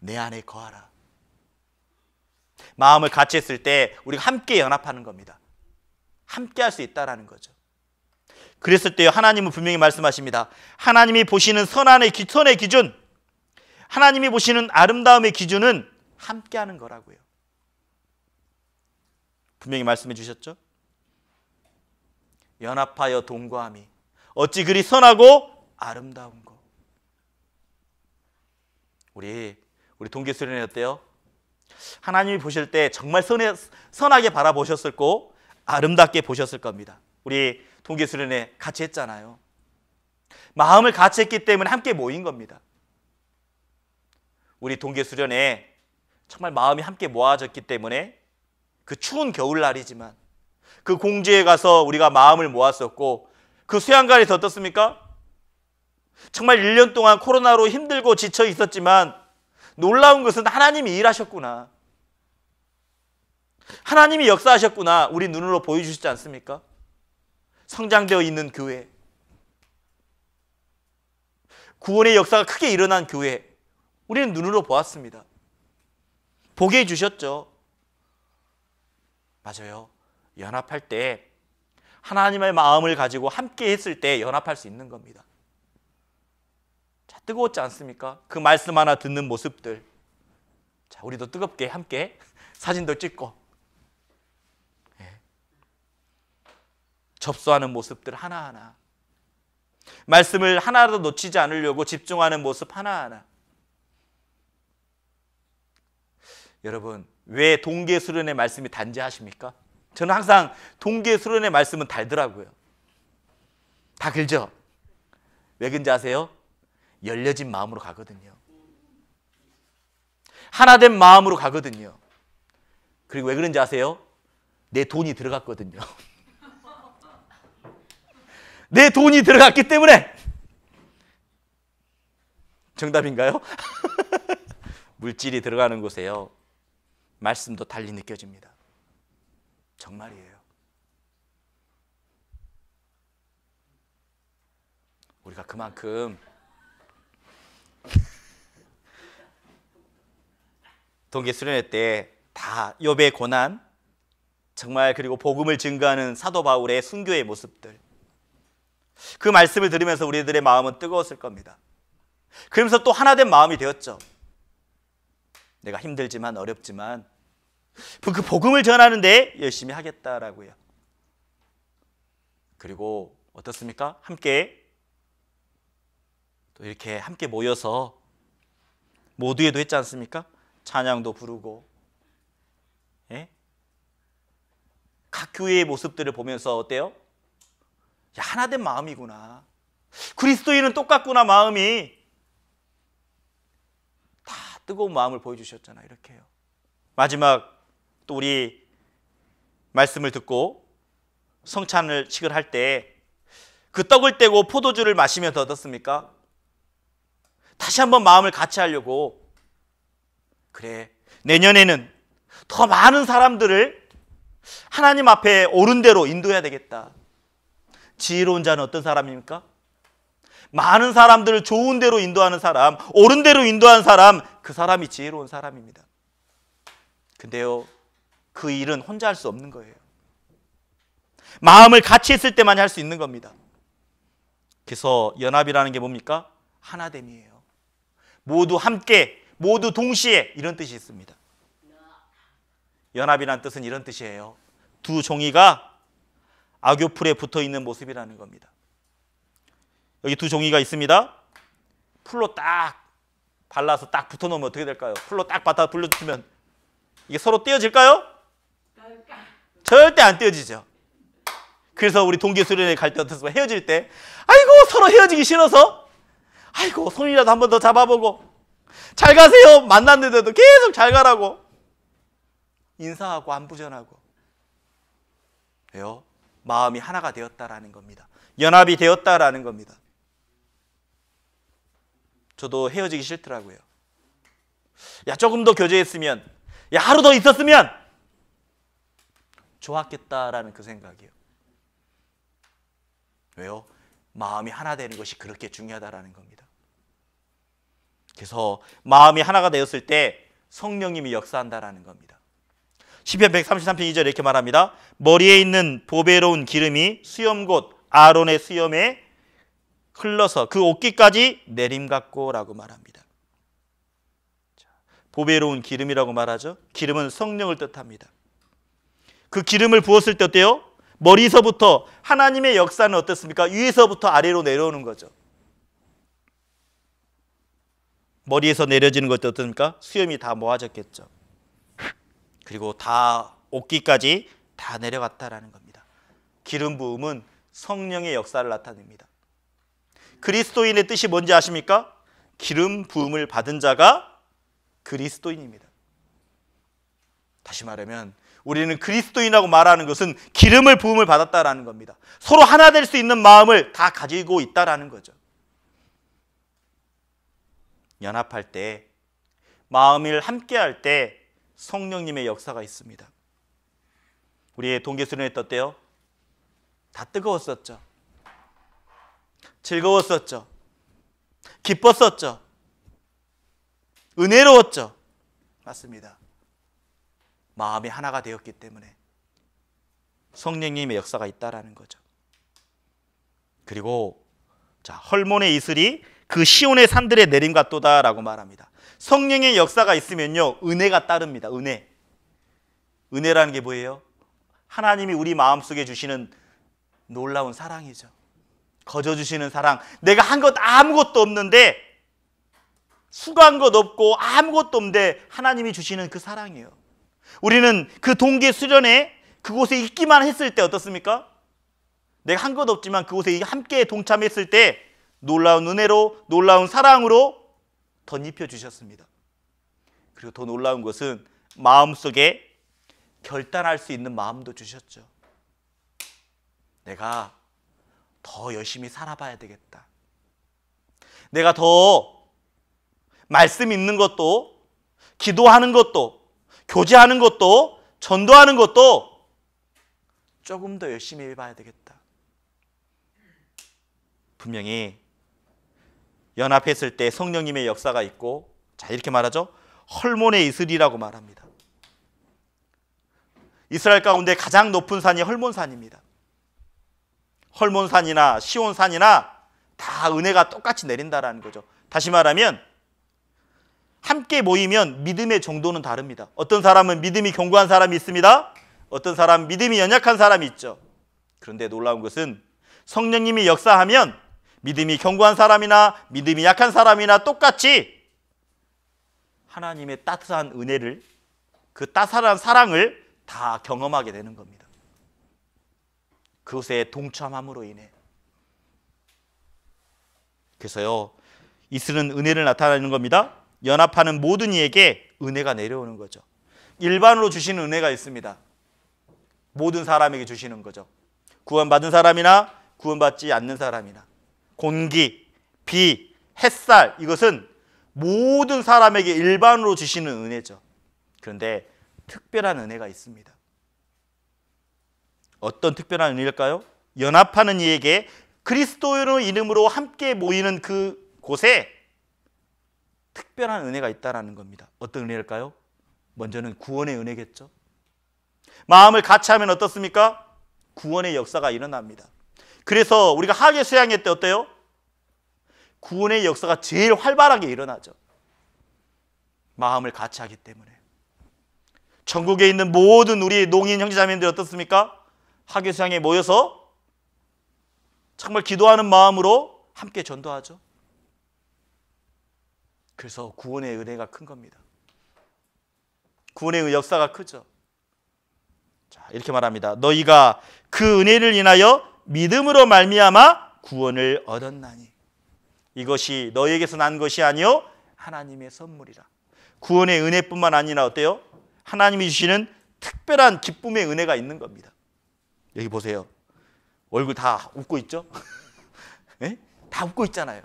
내 안에 거하라. 마음을 같이 했을 때 우리가 함께 연합하는 겁니다. 함께 할 수 있다라는 거죠. 그랬을 때 하나님은 분명히 말씀하십니다. 하나님이 보시는 선의 기준, 하나님이 보시는 아름다움의 기준은 함께 하는 거라고요. 분명히 말씀해 주셨죠? 연합하여 동거함이 어찌 그리 선하고 아름다운 거. 우리 동기 수련회 어때요? 하나님이 보실 때 정말 선하게 바라보셨을 거고 아름답게 보셨을 겁니다. 우리 동기 수련회 같이 했잖아요. 마음을 같이 했기 때문에 함께 모인 겁니다. 우리 동기 수련회 정말 마음이 함께 모아졌기 때문에 그 추운 겨울날이지만 그 공지에 가서 우리가 마음을 모았었고, 그 수양관에서 어떻습니까? 정말 1년 동안 코로나로 힘들고 지쳐 있었지만 놀라운 것은 하나님이 일하셨구나, 하나님이 역사하셨구나, 우리 눈으로 보여주시지 않습니까? 성장되어 있는 교회, 구원의 역사가 크게 일어난 교회, 우리는 눈으로 보았습니다. 보게 해주셨죠. 맞아요. 연합할 때 하나님의 마음을 가지고 함께 했을 때 연합할 수 있는 겁니다. 자, 뜨거웠지 않습니까? 그 말씀 하나 듣는 모습들. 자, 우리도 뜨겁게 함께 사진도 찍고, 접수하는 모습들 하나하나, 말씀을 하나라도 놓치지 않으려고 집중하는 모습 하나하나. 여러분, 왜 동계 수련의 말씀이 단지하십니까? 저는 항상 동계 수련의 말씀은 달더라고요. 다 길죠? 왜 그런지 아세요? 열려진 마음으로 가거든요. 하나된 마음으로 가거든요. 그리고 왜 그런지 아세요? 내 돈이 들어갔거든요. 내 돈이 들어갔기 때문에. 정답인가요? 물질이 들어가는 곳에요, 말씀도 달리 느껴집니다. 정말이에요. 우리가 그만큼 동계 수련회 때 다 욥의 고난, 정말 그리고 복음을 증거하는 사도 바울의 순교의 모습들, 그 말씀을 들으면서 우리들의 마음은 뜨거웠을 겁니다. 그러면서 또 하나 된 마음이 되었죠. 내가 힘들지만 어렵지만 그 복음을 전하는데 열심히 하겠다라고요. 그리고 어떻습니까? 함께 또 이렇게 함께 모여서 모두에도 했지 않습니까? 찬양도 부르고, 예? 각 교회의 모습들을 보면서 어때요? 야, 하나 된 마음이구나. 그리스도인은 똑같구나. 마음이 다 뜨거운 마음을 보여주셨잖아요. 이렇게요. 마지막 또 우리 말씀을 듣고 성찬식을 할 때 그 떡을 떼고 포도주를 마시면서 어떻습니까? 다시 한번 마음을 같이 하려고, 그래, 내년에는 더 많은 사람들을 하나님 앞에 옳은 대로 인도해야 되겠다. 지혜로운 자는 어떤 사람입니까? 많은 사람들을 좋은 대로 인도하는 사람, 옳은 대로 인도하는 사람, 그 사람이 지혜로운 사람입니다. 근데요, 그 일은 혼자 할 수 없는 거예요. 마음을 같이 했을 때만 할 수 있는 겁니다. 그래서 연합이라는 게 뭡니까? 하나됨이에요. 모두 함께, 모두 동시에, 이런 뜻이 있습니다. 연합이라는 뜻은 이런 뜻이에요. 두 종이가 악교풀에 붙어 있는 모습이라는 겁니다. 여기 두 종이가 있습니다. 풀로 딱 발라서 딱 붙어 놓으면 어떻게 될까요? 풀로 딱 받아 돌려주면 이게 서로 떼어질까요? 절대 안 떼어지죠. 그래서 우리 동계 수련회 갈 때 어떻습니까? 헤어질 때, 아이고 서로 헤어지기 싫어서, 아이고 손이라도 한 번 더 잡아보고, 잘 가세요 만났는데도 계속 잘 가라고 인사하고 안부전하고. 왜요? 마음이 하나가 되었다라는 겁니다. 연합이 되었다라는 겁니다. 저도 헤어지기 싫더라고요. 야, 조금 더 교제했으면, 야, 하루 더 있었으면 좋았겠다라는 그 생각이에요. 왜요? 마음이 하나 되는 것이 그렇게 중요하다라는 겁니다. 그래서 마음이 하나가 되었을 때 성령님이 역사한다라는 겁니다. 시편 133편 2절에 이렇게 말합니다. 머리에 있는 보배로운 기름이 수염 곧 아론의 수염에 흘러서 그 옷깃까지 내림 같고라고 말합니다. 보배로운 기름이라고 말하죠. 기름은 성령을 뜻합니다. 그 기름을 부었을 때 어때요? 머리서부터 하나님의 역사는 어떻습니까? 위에서부터 아래로 내려오는 거죠. 머리에서 내려지는 것도 어떻습니까? 수염이 다 모아졌겠죠. 그리고 다 옷깃까지 다 내려갔다라는 겁니다. 기름 부음은 성령의 역사를 나타냅니다. 그리스도인의 뜻이 뭔지 아십니까? 기름 부음을 받은 자가 그리스도인입니다. 다시 말하면 우리는 그리스도인이라고 말하는 것은 기름을 부음을 받았다라는 겁니다. 서로 하나 될 수 있는 마음을 다 가지고 있다라는 거죠. 연합할 때, 마음을 함께 할 때 성령님의 역사가 있습니다. 우리의 동계수련회 어때요? 다 뜨거웠었죠. 즐거웠었죠. 기뻤었죠. 은혜로웠죠. 맞습니다. 마음이 하나가 되었기 때문에 성령님의 역사가 있다라는 거죠. 그리고 자, 헐몬의 이슬이 그 시온의 산들에 내림 같도다라고 말합니다. 성령의 역사가 있으면요, 은혜가 따릅니다. 은혜라는 게 뭐예요? 하나님이 우리 마음속에 주시는 놀라운 사랑이죠. 거저 주시는 사랑. 내가 한 것 아무것도 없는데, 수고한 것 없고 아무것도 없는데 하나님이 주시는 그 사랑이에요. 우리는 그 동계 수련회 그곳에 있기만 했을 때 어떻습니까? 내가 한 것 없지만 그곳에 함께 동참했을 때 놀라운 은혜로, 놀라운 사랑으로 덧입혀 주셨습니다. 그리고 더 놀라운 것은 마음속에 결단할 수 있는 마음도 주셨죠. 내가 더 열심히 살아봐야 되겠다. 내가 더 말씀 읽는 것도, 기도하는 것도, 교제하는 것도, 전도하는 것도 조금 더 열심히 해봐야 되겠다. 분명히 연합했을 때 성령님의 역사가 있고, 자, 이렇게 말하죠. 헐몬의 이슬이라고 말합니다. 이스라엘 가운데 가장 높은 산이 헐몬산입니다. 헐몬산이나 시온산이나 다 은혜가 똑같이 내린다라는 거죠. 다시 말하면 함께 모이면 믿음의 정도는 다릅니다. 어떤 사람은 믿음이 견고한 사람이 있습니다. 어떤 사람은 믿음이 연약한 사람이 있죠. 그런데 놀라운 것은 성령님이 역사하면 믿음이 견고한 사람이나 믿음이 약한 사람이나 똑같이 하나님의 따뜻한 은혜를, 그 따뜻한 사랑을 다 경험하게 되는 겁니다. 그것에 동참함으로 인해. 그래서요, 이슬은 은혜를 나타내는 겁니다. 연합하는 모든 이에게 은혜가 내려오는 거죠. 일반으로 주시는 은혜가 있습니다. 모든 사람에게 주시는 거죠. 구원받은 사람이나 구원받지 않는 사람이나, 공기, 비, 햇살, 이것은 모든 사람에게 일반으로 주시는 은혜죠. 그런데 특별한 은혜가 있습니다. 어떤 특별한 은혜일까요? 연합하는 이에게 그리스도의 이름으로 함께 모이는 그 곳에 특별한 은혜가 있다는 겁니다. 어떤 은혜일까요? 먼저는 구원의 은혜겠죠. 마음을 같이 하면 어떻습니까? 구원의 역사가 일어납니다. 그래서 우리가 하계 수양회 때 어때요? 구원의 역사가 제일 활발하게 일어나죠. 마음을 같이 하기 때문에. 전국에 있는 모든 우리 농인 형제자매님들 어떻습니까? 하계 수양회에 모여서 정말 기도하는 마음으로 함께 전도하죠. 그래서 구원의 은혜가 큰 겁니다. 구원의 역사가 크죠. 자, 이렇게 말합니다. 너희가 그 은혜를 인하여 믿음으로 말미암아 구원을 얻었나니 이것이 너희에게서 난 것이 아니요 하나님의 선물이라. 구원의 은혜뿐만 아니라 어때요? 하나님이 주시는 특별한 기쁨의 은혜가 있는 겁니다. 여기 보세요. 얼굴 다 웃고 있죠? 네? 다 웃고 있잖아요.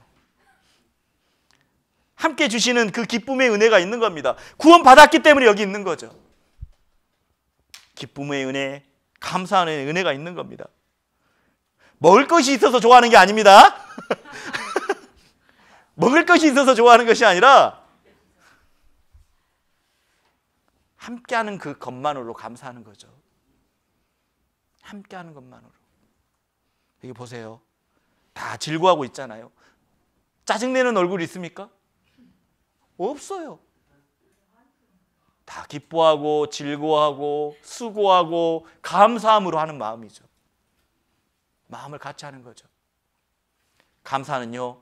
함께 주시는 그 기쁨의 은혜가 있는 겁니다. 구원 받았기 때문에 여기 있는 거죠. 기쁨의 은혜, 감사하는 은혜가 있는 겁니다. 먹을 것이 있어서 좋아하는 게 아닙니다. 먹을 것이 있어서 좋아하는 것이 아니라 함께하는 그 것만으로 감사하는 거죠. 함께하는 것만으로. 여기 보세요. 다 즐거워하고 있잖아요. 짜증내는 얼굴 있습니까? 없어요. 다 기뻐하고 즐거워하고 수고하고 감사함으로 하는 마음이죠. 마음을 같이 하는 거죠. 감사는요,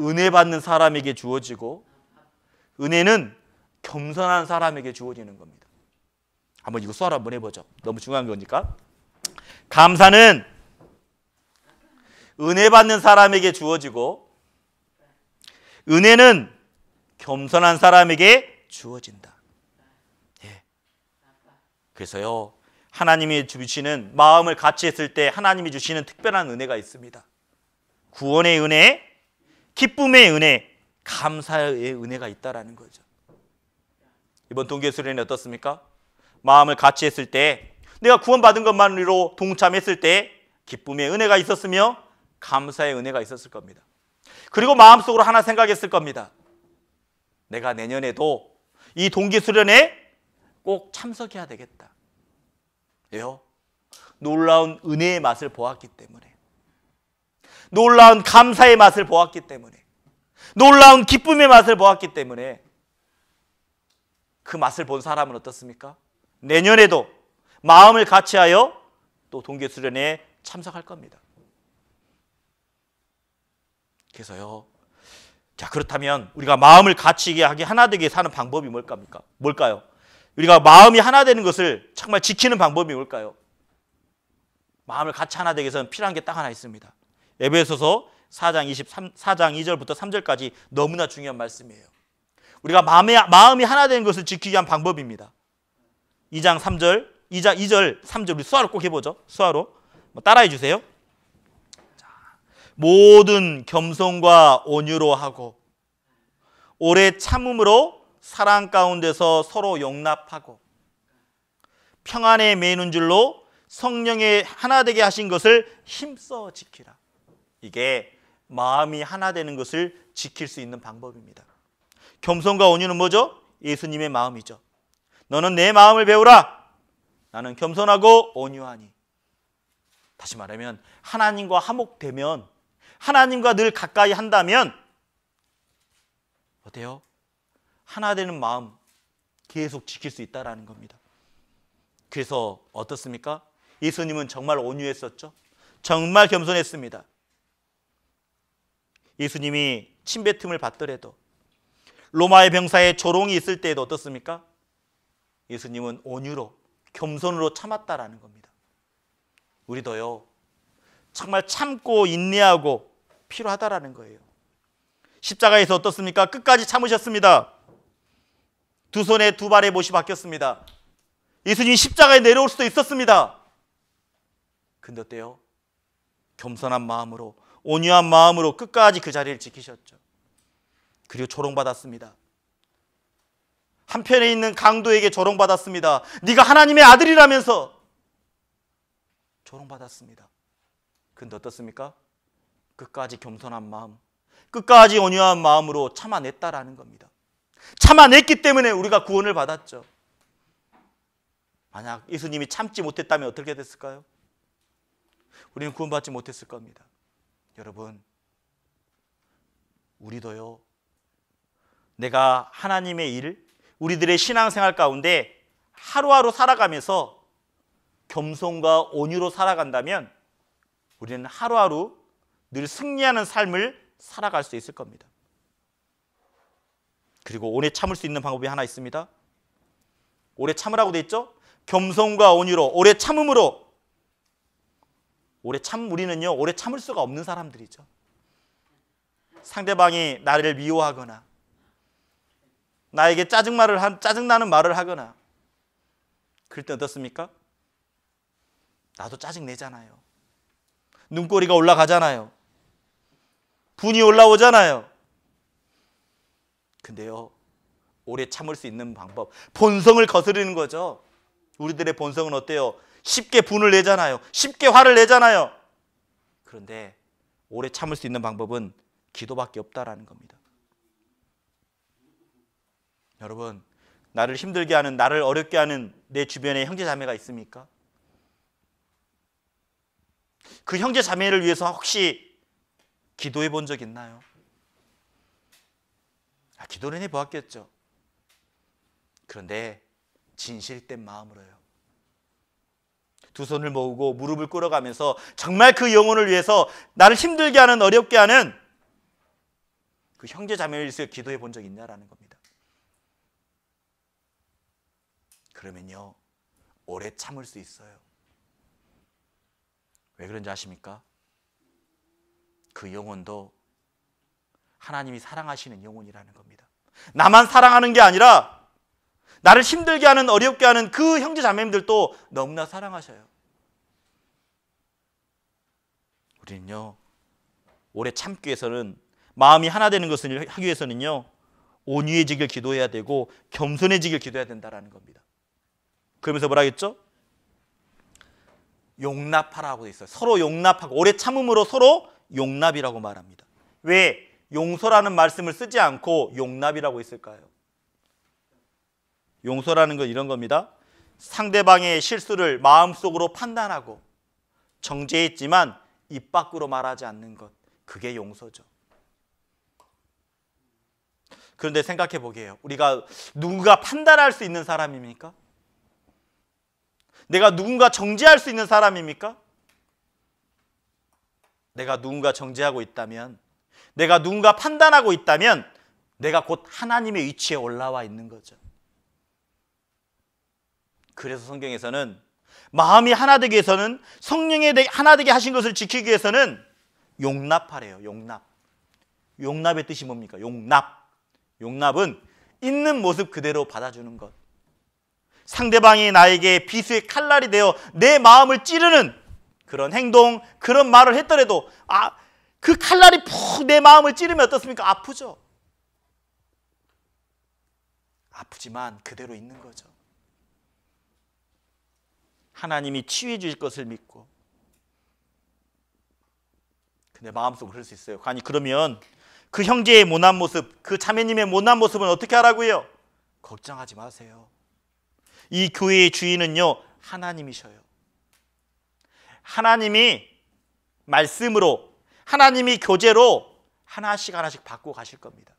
은혜 받는 사람에게 주어지고 은혜는 겸손한 사람에게 주어지는 겁니다. 한번 이거 수화를 한번 해보죠. 너무 중요한 거니까. 감사는 은혜 받는 사람에게 주어지고 은혜는 겸손한 사람에게 주어진다. 예. 그래서요, 하나님이 주시는 마음을 같이 했을 때 하나님이 주시는 특별한 은혜가 있습니다. 구원의 은혜, 기쁨의 은혜, 감사의 은혜가 있다라는 거죠. 이번 동계수련회 어떻습니까? 마음을 같이 했을 때, 내가 구원받은 것만으로 동참했을 때 기쁨의 은혜가 있었으며 감사의 은혜가 있었을 겁니다. 그리고 마음속으로 하나 생각했을 겁니다. 내가 내년에도 이 동계수련회 꼭 참석해야 되겠다. 왜요? 놀라운 은혜의 맛을 보았기 때문에, 놀라운 감사의 맛을 보았기 때문에, 놀라운 기쁨의 맛을 보았기 때문에. 그 맛을 본 사람은 어떻습니까? 내년에도 마음을 같이하여 또 동계수련회에 참석할 겁니다. 그래서요, 자, 그렇다면 우리가 마음을 같이 하게 하나 되게 사는 방법이 뭘까요? 우리가 마음이 하나 되는 것을 정말 지키는 방법이 뭘까요? 마음을 같이 하나 되게 해서는 필요한 게 딱 하나 있습니다. 에베소서 4장 2절부터 3절까지 너무나 중요한 말씀이에요. 우리가 마음이 하나 되는 것을 지키기 위한 방법입니다. 2장 3절 2절, 3절 우리 수화로 꼭 해보죠. 수화로 따라해 주세요. 자, 모든 겸손과 온유로 하고 오래 참음으로 사랑 가운데서 서로 용납하고 평안에 매이는 줄로 성령의 하나 되게 하신 것을 힘써 지키라. 이게 마음이 하나 되는 것을 지킬 수 있는 방법입니다. 겸손과 온유는 뭐죠? 예수님의 마음이죠. 너는 내 마음을 배우라. 나는 겸손하고 온유하니. 다시 말하면 하나님과 화목되면, 하나님과 늘 가까이 한다면 어때요? 하나 되는 마음 계속 지킬 수 있다는 겁니다. 그래서 어떻습니까? 예수님은 정말 온유했었죠. 정말 겸손했습니다. 예수님이 침뱉음을 받더라도, 로마의 병사에 조롱이 있을 때에도 어떻습니까? 예수님은 온유로, 겸손으로 참았다라는 겁니다. 우리도요, 정말 참고 인내하고 필요하다라는 거예요. 십자가에서 어떻습니까? 끝까지 참으셨습니다. 두 손에 두 발에 못이 박혔습니다. 예수님이 십자가에 내려올 수도 있었습니다. 근데 어때요? 겸손한 마음으로, 온유한 마음으로 끝까지 그 자리를 지키셨죠. 그리고 조롱받았습니다. 한편에 있는 강도에게 조롱받았습니다. 네가 하나님의 아들이라면서 조롱받았습니다. 근데 어떻습니까? 끝까지 겸손한 마음, 끝까지 온유한 마음으로 참아냈다라는 겁니다. 참아냈기 때문에 우리가 구원을 받았죠. 만약 예수님이 참지 못했다면 어떻게 됐을까요? 우리는 구원받지 못했을 겁니다. 여러분, 우리도요, 내가 하나님의 일, 우리들의 신앙생활 가운데 하루하루 살아가면서 겸손과 온유로 살아간다면 우리는 하루하루 늘 승리하는 삶을 살아갈 수 있을 겁니다. 그리고 오래 참을 수 있는 방법이 하나 있습니다. 오래 참으라고 돼 있죠? 겸손과 온유로, 오래 참음으로. 우리는요, 오래 참을 수가 없는 사람들이죠. 상대방이 나를 미워하거나 나에게 짜증나는 말을 하거나 그럴 때 어떻습니까? 나도 짜증내잖아요. 눈꼬리가 올라가잖아요. 분이 올라오잖아요. 근데요, 오래 참을 수 있는 방법, 본성을 거스르는 거죠. 우리들의 본성은 어때요? 쉽게 분을 내잖아요. 쉽게 화를 내잖아요. 그런데 오래 참을 수 있는 방법은 기도밖에 없다라는 겁니다. 여러분, 나를 힘들게 하는, 나를 어렵게 하는 내 주변에 형제 자매가 있습니까? 그 형제 자매를 위해서 혹시 기도해 본 적 있나요? 기도는 해보았겠죠. 그런데 진실된 마음으로요. 두 손을 모으고 무릎을 꿇어가면서 정말 그 영혼을 위해서 나를 힘들게 하는, 어렵게 하는 그 형제 자매를 위해서 기도해 본 적 있냐라는 겁니다. 그러면요, 오래 참을 수 있어요. 왜 그런지 아십니까? 그 영혼도 하나님이 사랑하시는 영혼이라는 겁니다. 나만 사랑하는 게 아니라 나를 힘들게 하는, 어렵게 하는 그 형제 자매님들도 너무나 사랑하셔요. 우리는요, 오래 참기 위해서는, 마음이 하나 되는 것을 하기 위해서는요, 온유해지길 기도해야 되고 겸손해지길 기도해야 된다는 겁니다. 그러면서 뭐라 했죠? 용납하라고 돼 있어요. 서로 용납하고, 오래 참음으로 서로 용납이라고 말합니다. 왜 용서라는 말씀을 쓰지 않고 용납이라고 했을까요? 용서라는 건 이런 겁니다. 상대방의 실수를 마음속으로 판단하고 정죄했지만 입 밖으로 말하지 않는 것, 그게 용서죠. 그런데 생각해 보게요. 우리가 누군가 판단할 수 있는 사람입니까? 내가 누군가 정죄할 수 있는 사람입니까? 내가 누군가 정죄하고 있다면, 내가 누군가 판단하고 있다면 내가 곧 하나님의 위치에 올라와 있는 거죠. 그래서 성경에서는 마음이 하나 되기 위해서는, 성령에 하나 되게 하신 것을 지키기 위해서는 용납하래요. 용납. 용납의 뜻이 뭡니까? 용납. 용납은 있는 모습 그대로 받아주는 것. 상대방이 나에게 비수의 칼날이 되어 내 마음을 찌르는 그런 행동, 그런 말을 했더라도 그 칼날이 푹 내 마음을 찌르면 어떻습니까? 아프죠. 아프지만 그대로 있는 거죠. 하나님이 치유해 주실 것을 믿고. 근데 마음속으로 그럴 수 있어요. 아니 그러면 그 형제의 못난 모습, 그 자매님의 못난 모습은 어떻게 하라고요? 걱정하지 마세요. 이 교회의 주인은요, 하나님이셔요. 하나님이 말씀으로, 하나님이 교제로 하나씩 하나씩 바꾸고 가실 겁니다.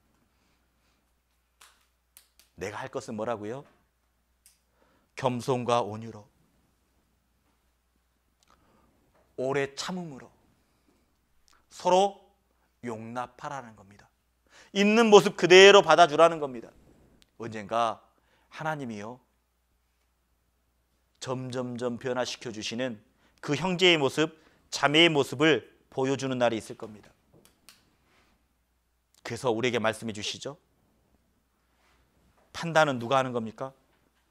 내가 할 것은 뭐라고요? 겸손과 온유로, 오래 참음으로 서로 용납하라는 겁니다. 있는 모습 그대로 받아주라는 겁니다. 언젠가 하나님이요, 점점점 변화시켜 주시는 그 형제의 모습, 자매의 모습을 보여주는 날이 있을 겁니다. 그래서 우리에게 말씀해 주시죠. 판단은 누가 하는 겁니까?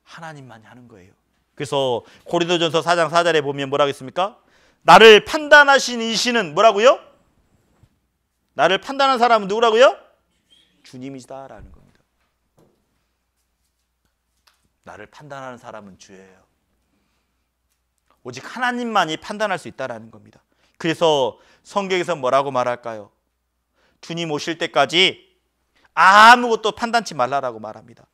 하나님만이 하는 거예요. 그래서 고린도전서 4장 4절에 보면 뭐라고 했습니까? 나를 판단하신 이시는 뭐라고요? 나를 판단한 사람은 누구라고요? 주님이시다라는 겁니다. 나를 판단하는 사람은 주예요. 오직 하나님만이 판단할 수 있다라는 겁니다. 그래서 성경에서 뭐라고 말할까요? 주님 오실 때까지 아무것도 판단치 말라라고 말합니다.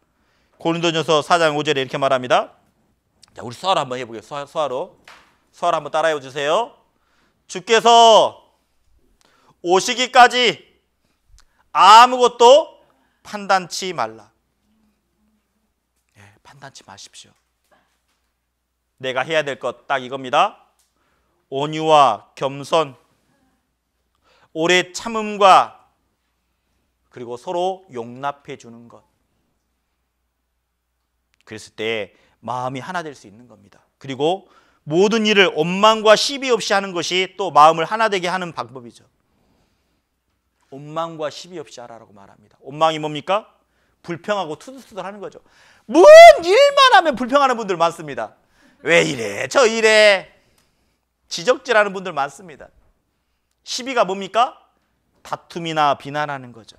고린도전서 4장 5절에 이렇게 말합니다. 자, 우리 수화로 한번 해보겠습니다. 수화로 한번 따라해 주세요. 주께서 오시기까지 아무것도 판단치 말라. 판단치 마십시오. 내가 해야 될 것 딱 이겁니다. 온유와 겸손, 오래 참음과 그리고 서로 용납해 주는 것. 그랬을 때 마음이 하나 될 수 있는 겁니다. 그리고 모든 일을 원망과 시비 없이 하는 것이 또 마음을 하나 되게 하는 방법이죠. 원망과 시비 없이 하라고 말합니다. 원망이 뭡니까? 불평하고 투덜투덜 하는 거죠. 뭔 일만 하면 불평하는 분들 많습니다. 왜 이래 저 이래 지적질하는 분들 많습니다. 시비가 뭡니까? 다툼이나 비난하는 거죠.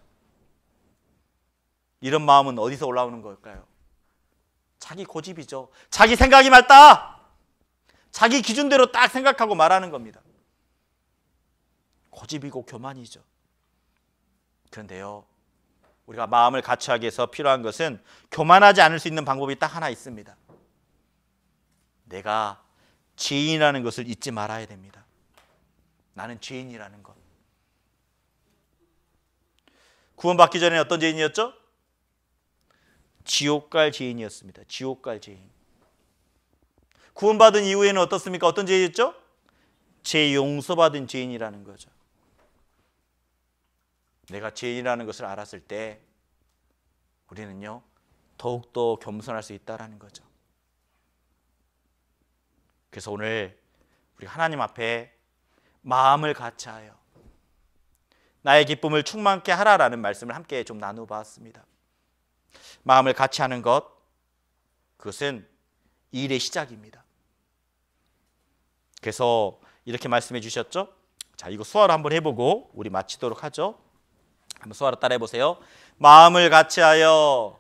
이런 마음은 어디서 올라오는 걸까요? 자기 고집이죠. 자기 생각이 맞다. 자기 기준대로 딱 생각하고 말하는 겁니다. 고집이고 교만이죠. 그런데요, 우리가 마음을 같이하기 위해서 필요한 것은 교만하지 않을 수 있는 방법이 딱 하나 있습니다. 내가 죄인이라는 것을 잊지 말아야 됩니다. 나는 죄인이라는 것. 구원받기 전에 어떤 죄인이었죠? 지옥 갈 죄인이었습니다. 지옥 갈 죄인. 구원받은 이후에는 어떻습니까? 어떤 죄였죠? 죄 용서받은 죄인이라는 거죠. 내가 죄인이라는 것을 알았을 때 우리는요, 더욱더 겸손할 수 있다는 거죠. 그래서 오늘 우리 하나님 앞에 마음을 같이하여 나의 기쁨을 충만케 하라라는 말씀을 함께 좀 나눠봤습니다. 마음을 같이하는 것, 그것은 일의 시작입니다. 그래서 이렇게 말씀해 주셨죠. 자, 이거 수화로 한번 해보고 우리 마치도록 하죠. 한번 수화로 따라해 보세요. 마음을 같이하여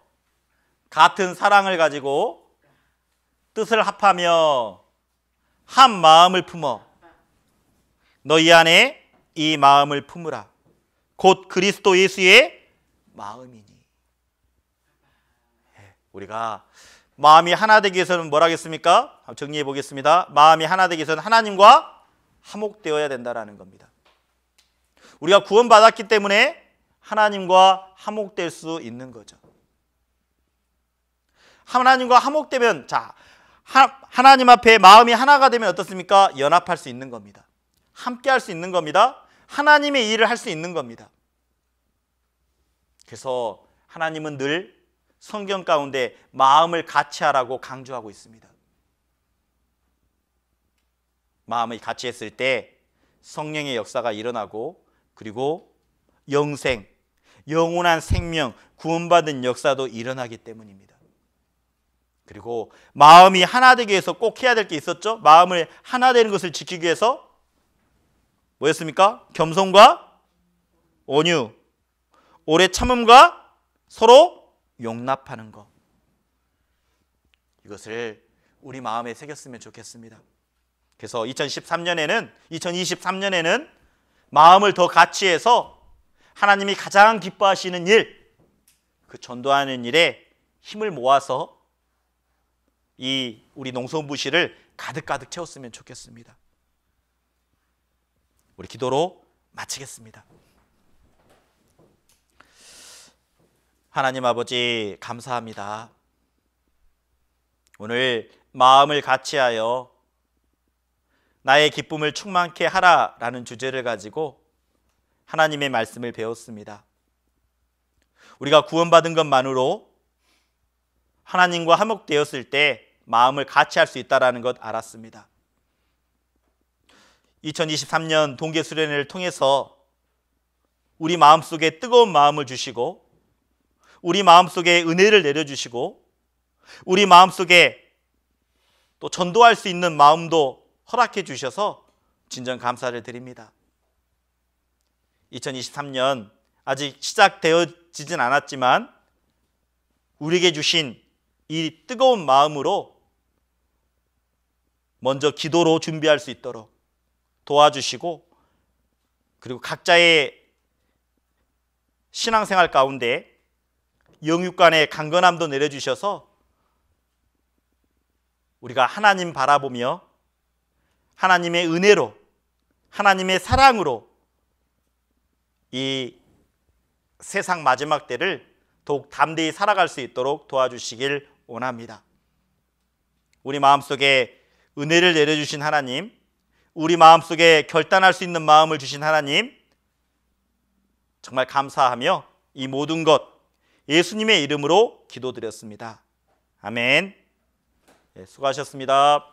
같은 사랑을 가지고 뜻을 합하며 한 마음을 품어 너희 안에 이 마음을 품으라. 곧 그리스도 예수의 마음이니. 우리가 마음이 하나 되기 위해서는 뭘 하겠습니까? 정리해 보겠습니다. 마음이 하나 되기 위해서는 하나님과 화목되어야 된다는 겁니다. 우리가 구원받았기 때문에 하나님과 화목될 수 있는 거죠. 하나님과 화목되면, 자, 하나님 앞에 마음이 하나가 되면 어떻습니까? 연합할 수 있는 겁니다. 함께 할 수 있는 겁니다. 하나님의 일을 할 수 있는 겁니다. 그래서 하나님은 늘 성경 가운데 마음을 같이 하라고 강조하고 있습니다. 마음을 같이 했을 때 성령의 역사가 일어나고, 그리고 영생, 영원한 생명, 구원받은 역사도 일어나기 때문입니다. 그리고 마음이 하나 되기 위해서 꼭 해야 될 게 있었죠. 마음을 하나 되는 것을 지키기 위해서 뭐였습니까? 겸손과 온유, 오래 참음과 서로 용납하는 것. 이것을 우리 마음에 새겼으면 좋겠습니다. 그래서 2023년에는 마음을 더 같이해서 하나님이 가장 기뻐하시는 일, 그 전도하는 일에 힘을 모아서 이 우리 농성부시를 가득가득 채웠으면 좋겠습니다. 우리 기도로 마치겠습니다. 하나님 아버지 감사합니다. 오늘 마음을 같이하여 나의 기쁨을 충만케 하라라는 주제를 가지고 하나님의 말씀을 배웠습니다. 우리가 구원받은 것만으로 하나님과 화목되었을 때 마음을 같이할 수 있다는 것 알았습니다. 2023년 동계수련회를 통해서 우리 마음속에 뜨거운 마음을 주시고 우리 마음속에 은혜를 내려주시고 우리 마음속에 또 전도할 수 있는 마음도 허락해 주셔서 진정 감사를 드립니다. 2023년 아직 시작되어지진 않았지만 우리에게 주신 이 뜨거운 마음으로 먼저 기도로 준비할 수 있도록 도와주시고 그리고 각자의 신앙생활 가운데 영육 간의 강건함도 내려주셔서 우리가 하나님 바라보며 하나님의 은혜로 하나님의 사랑으로 이 세상 마지막 때를 더욱 담대히 살아갈 수 있도록 도와주시길 원합니다. 우리 마음속에 은혜를 내려주신 하나님, 우리 마음속에 결단할 수 있는 마음을 주신 하나님, 정말 감사하며 이 모든 것 예수님의 이름으로 기도드렸습니다. 아멘. 수고하셨습니다.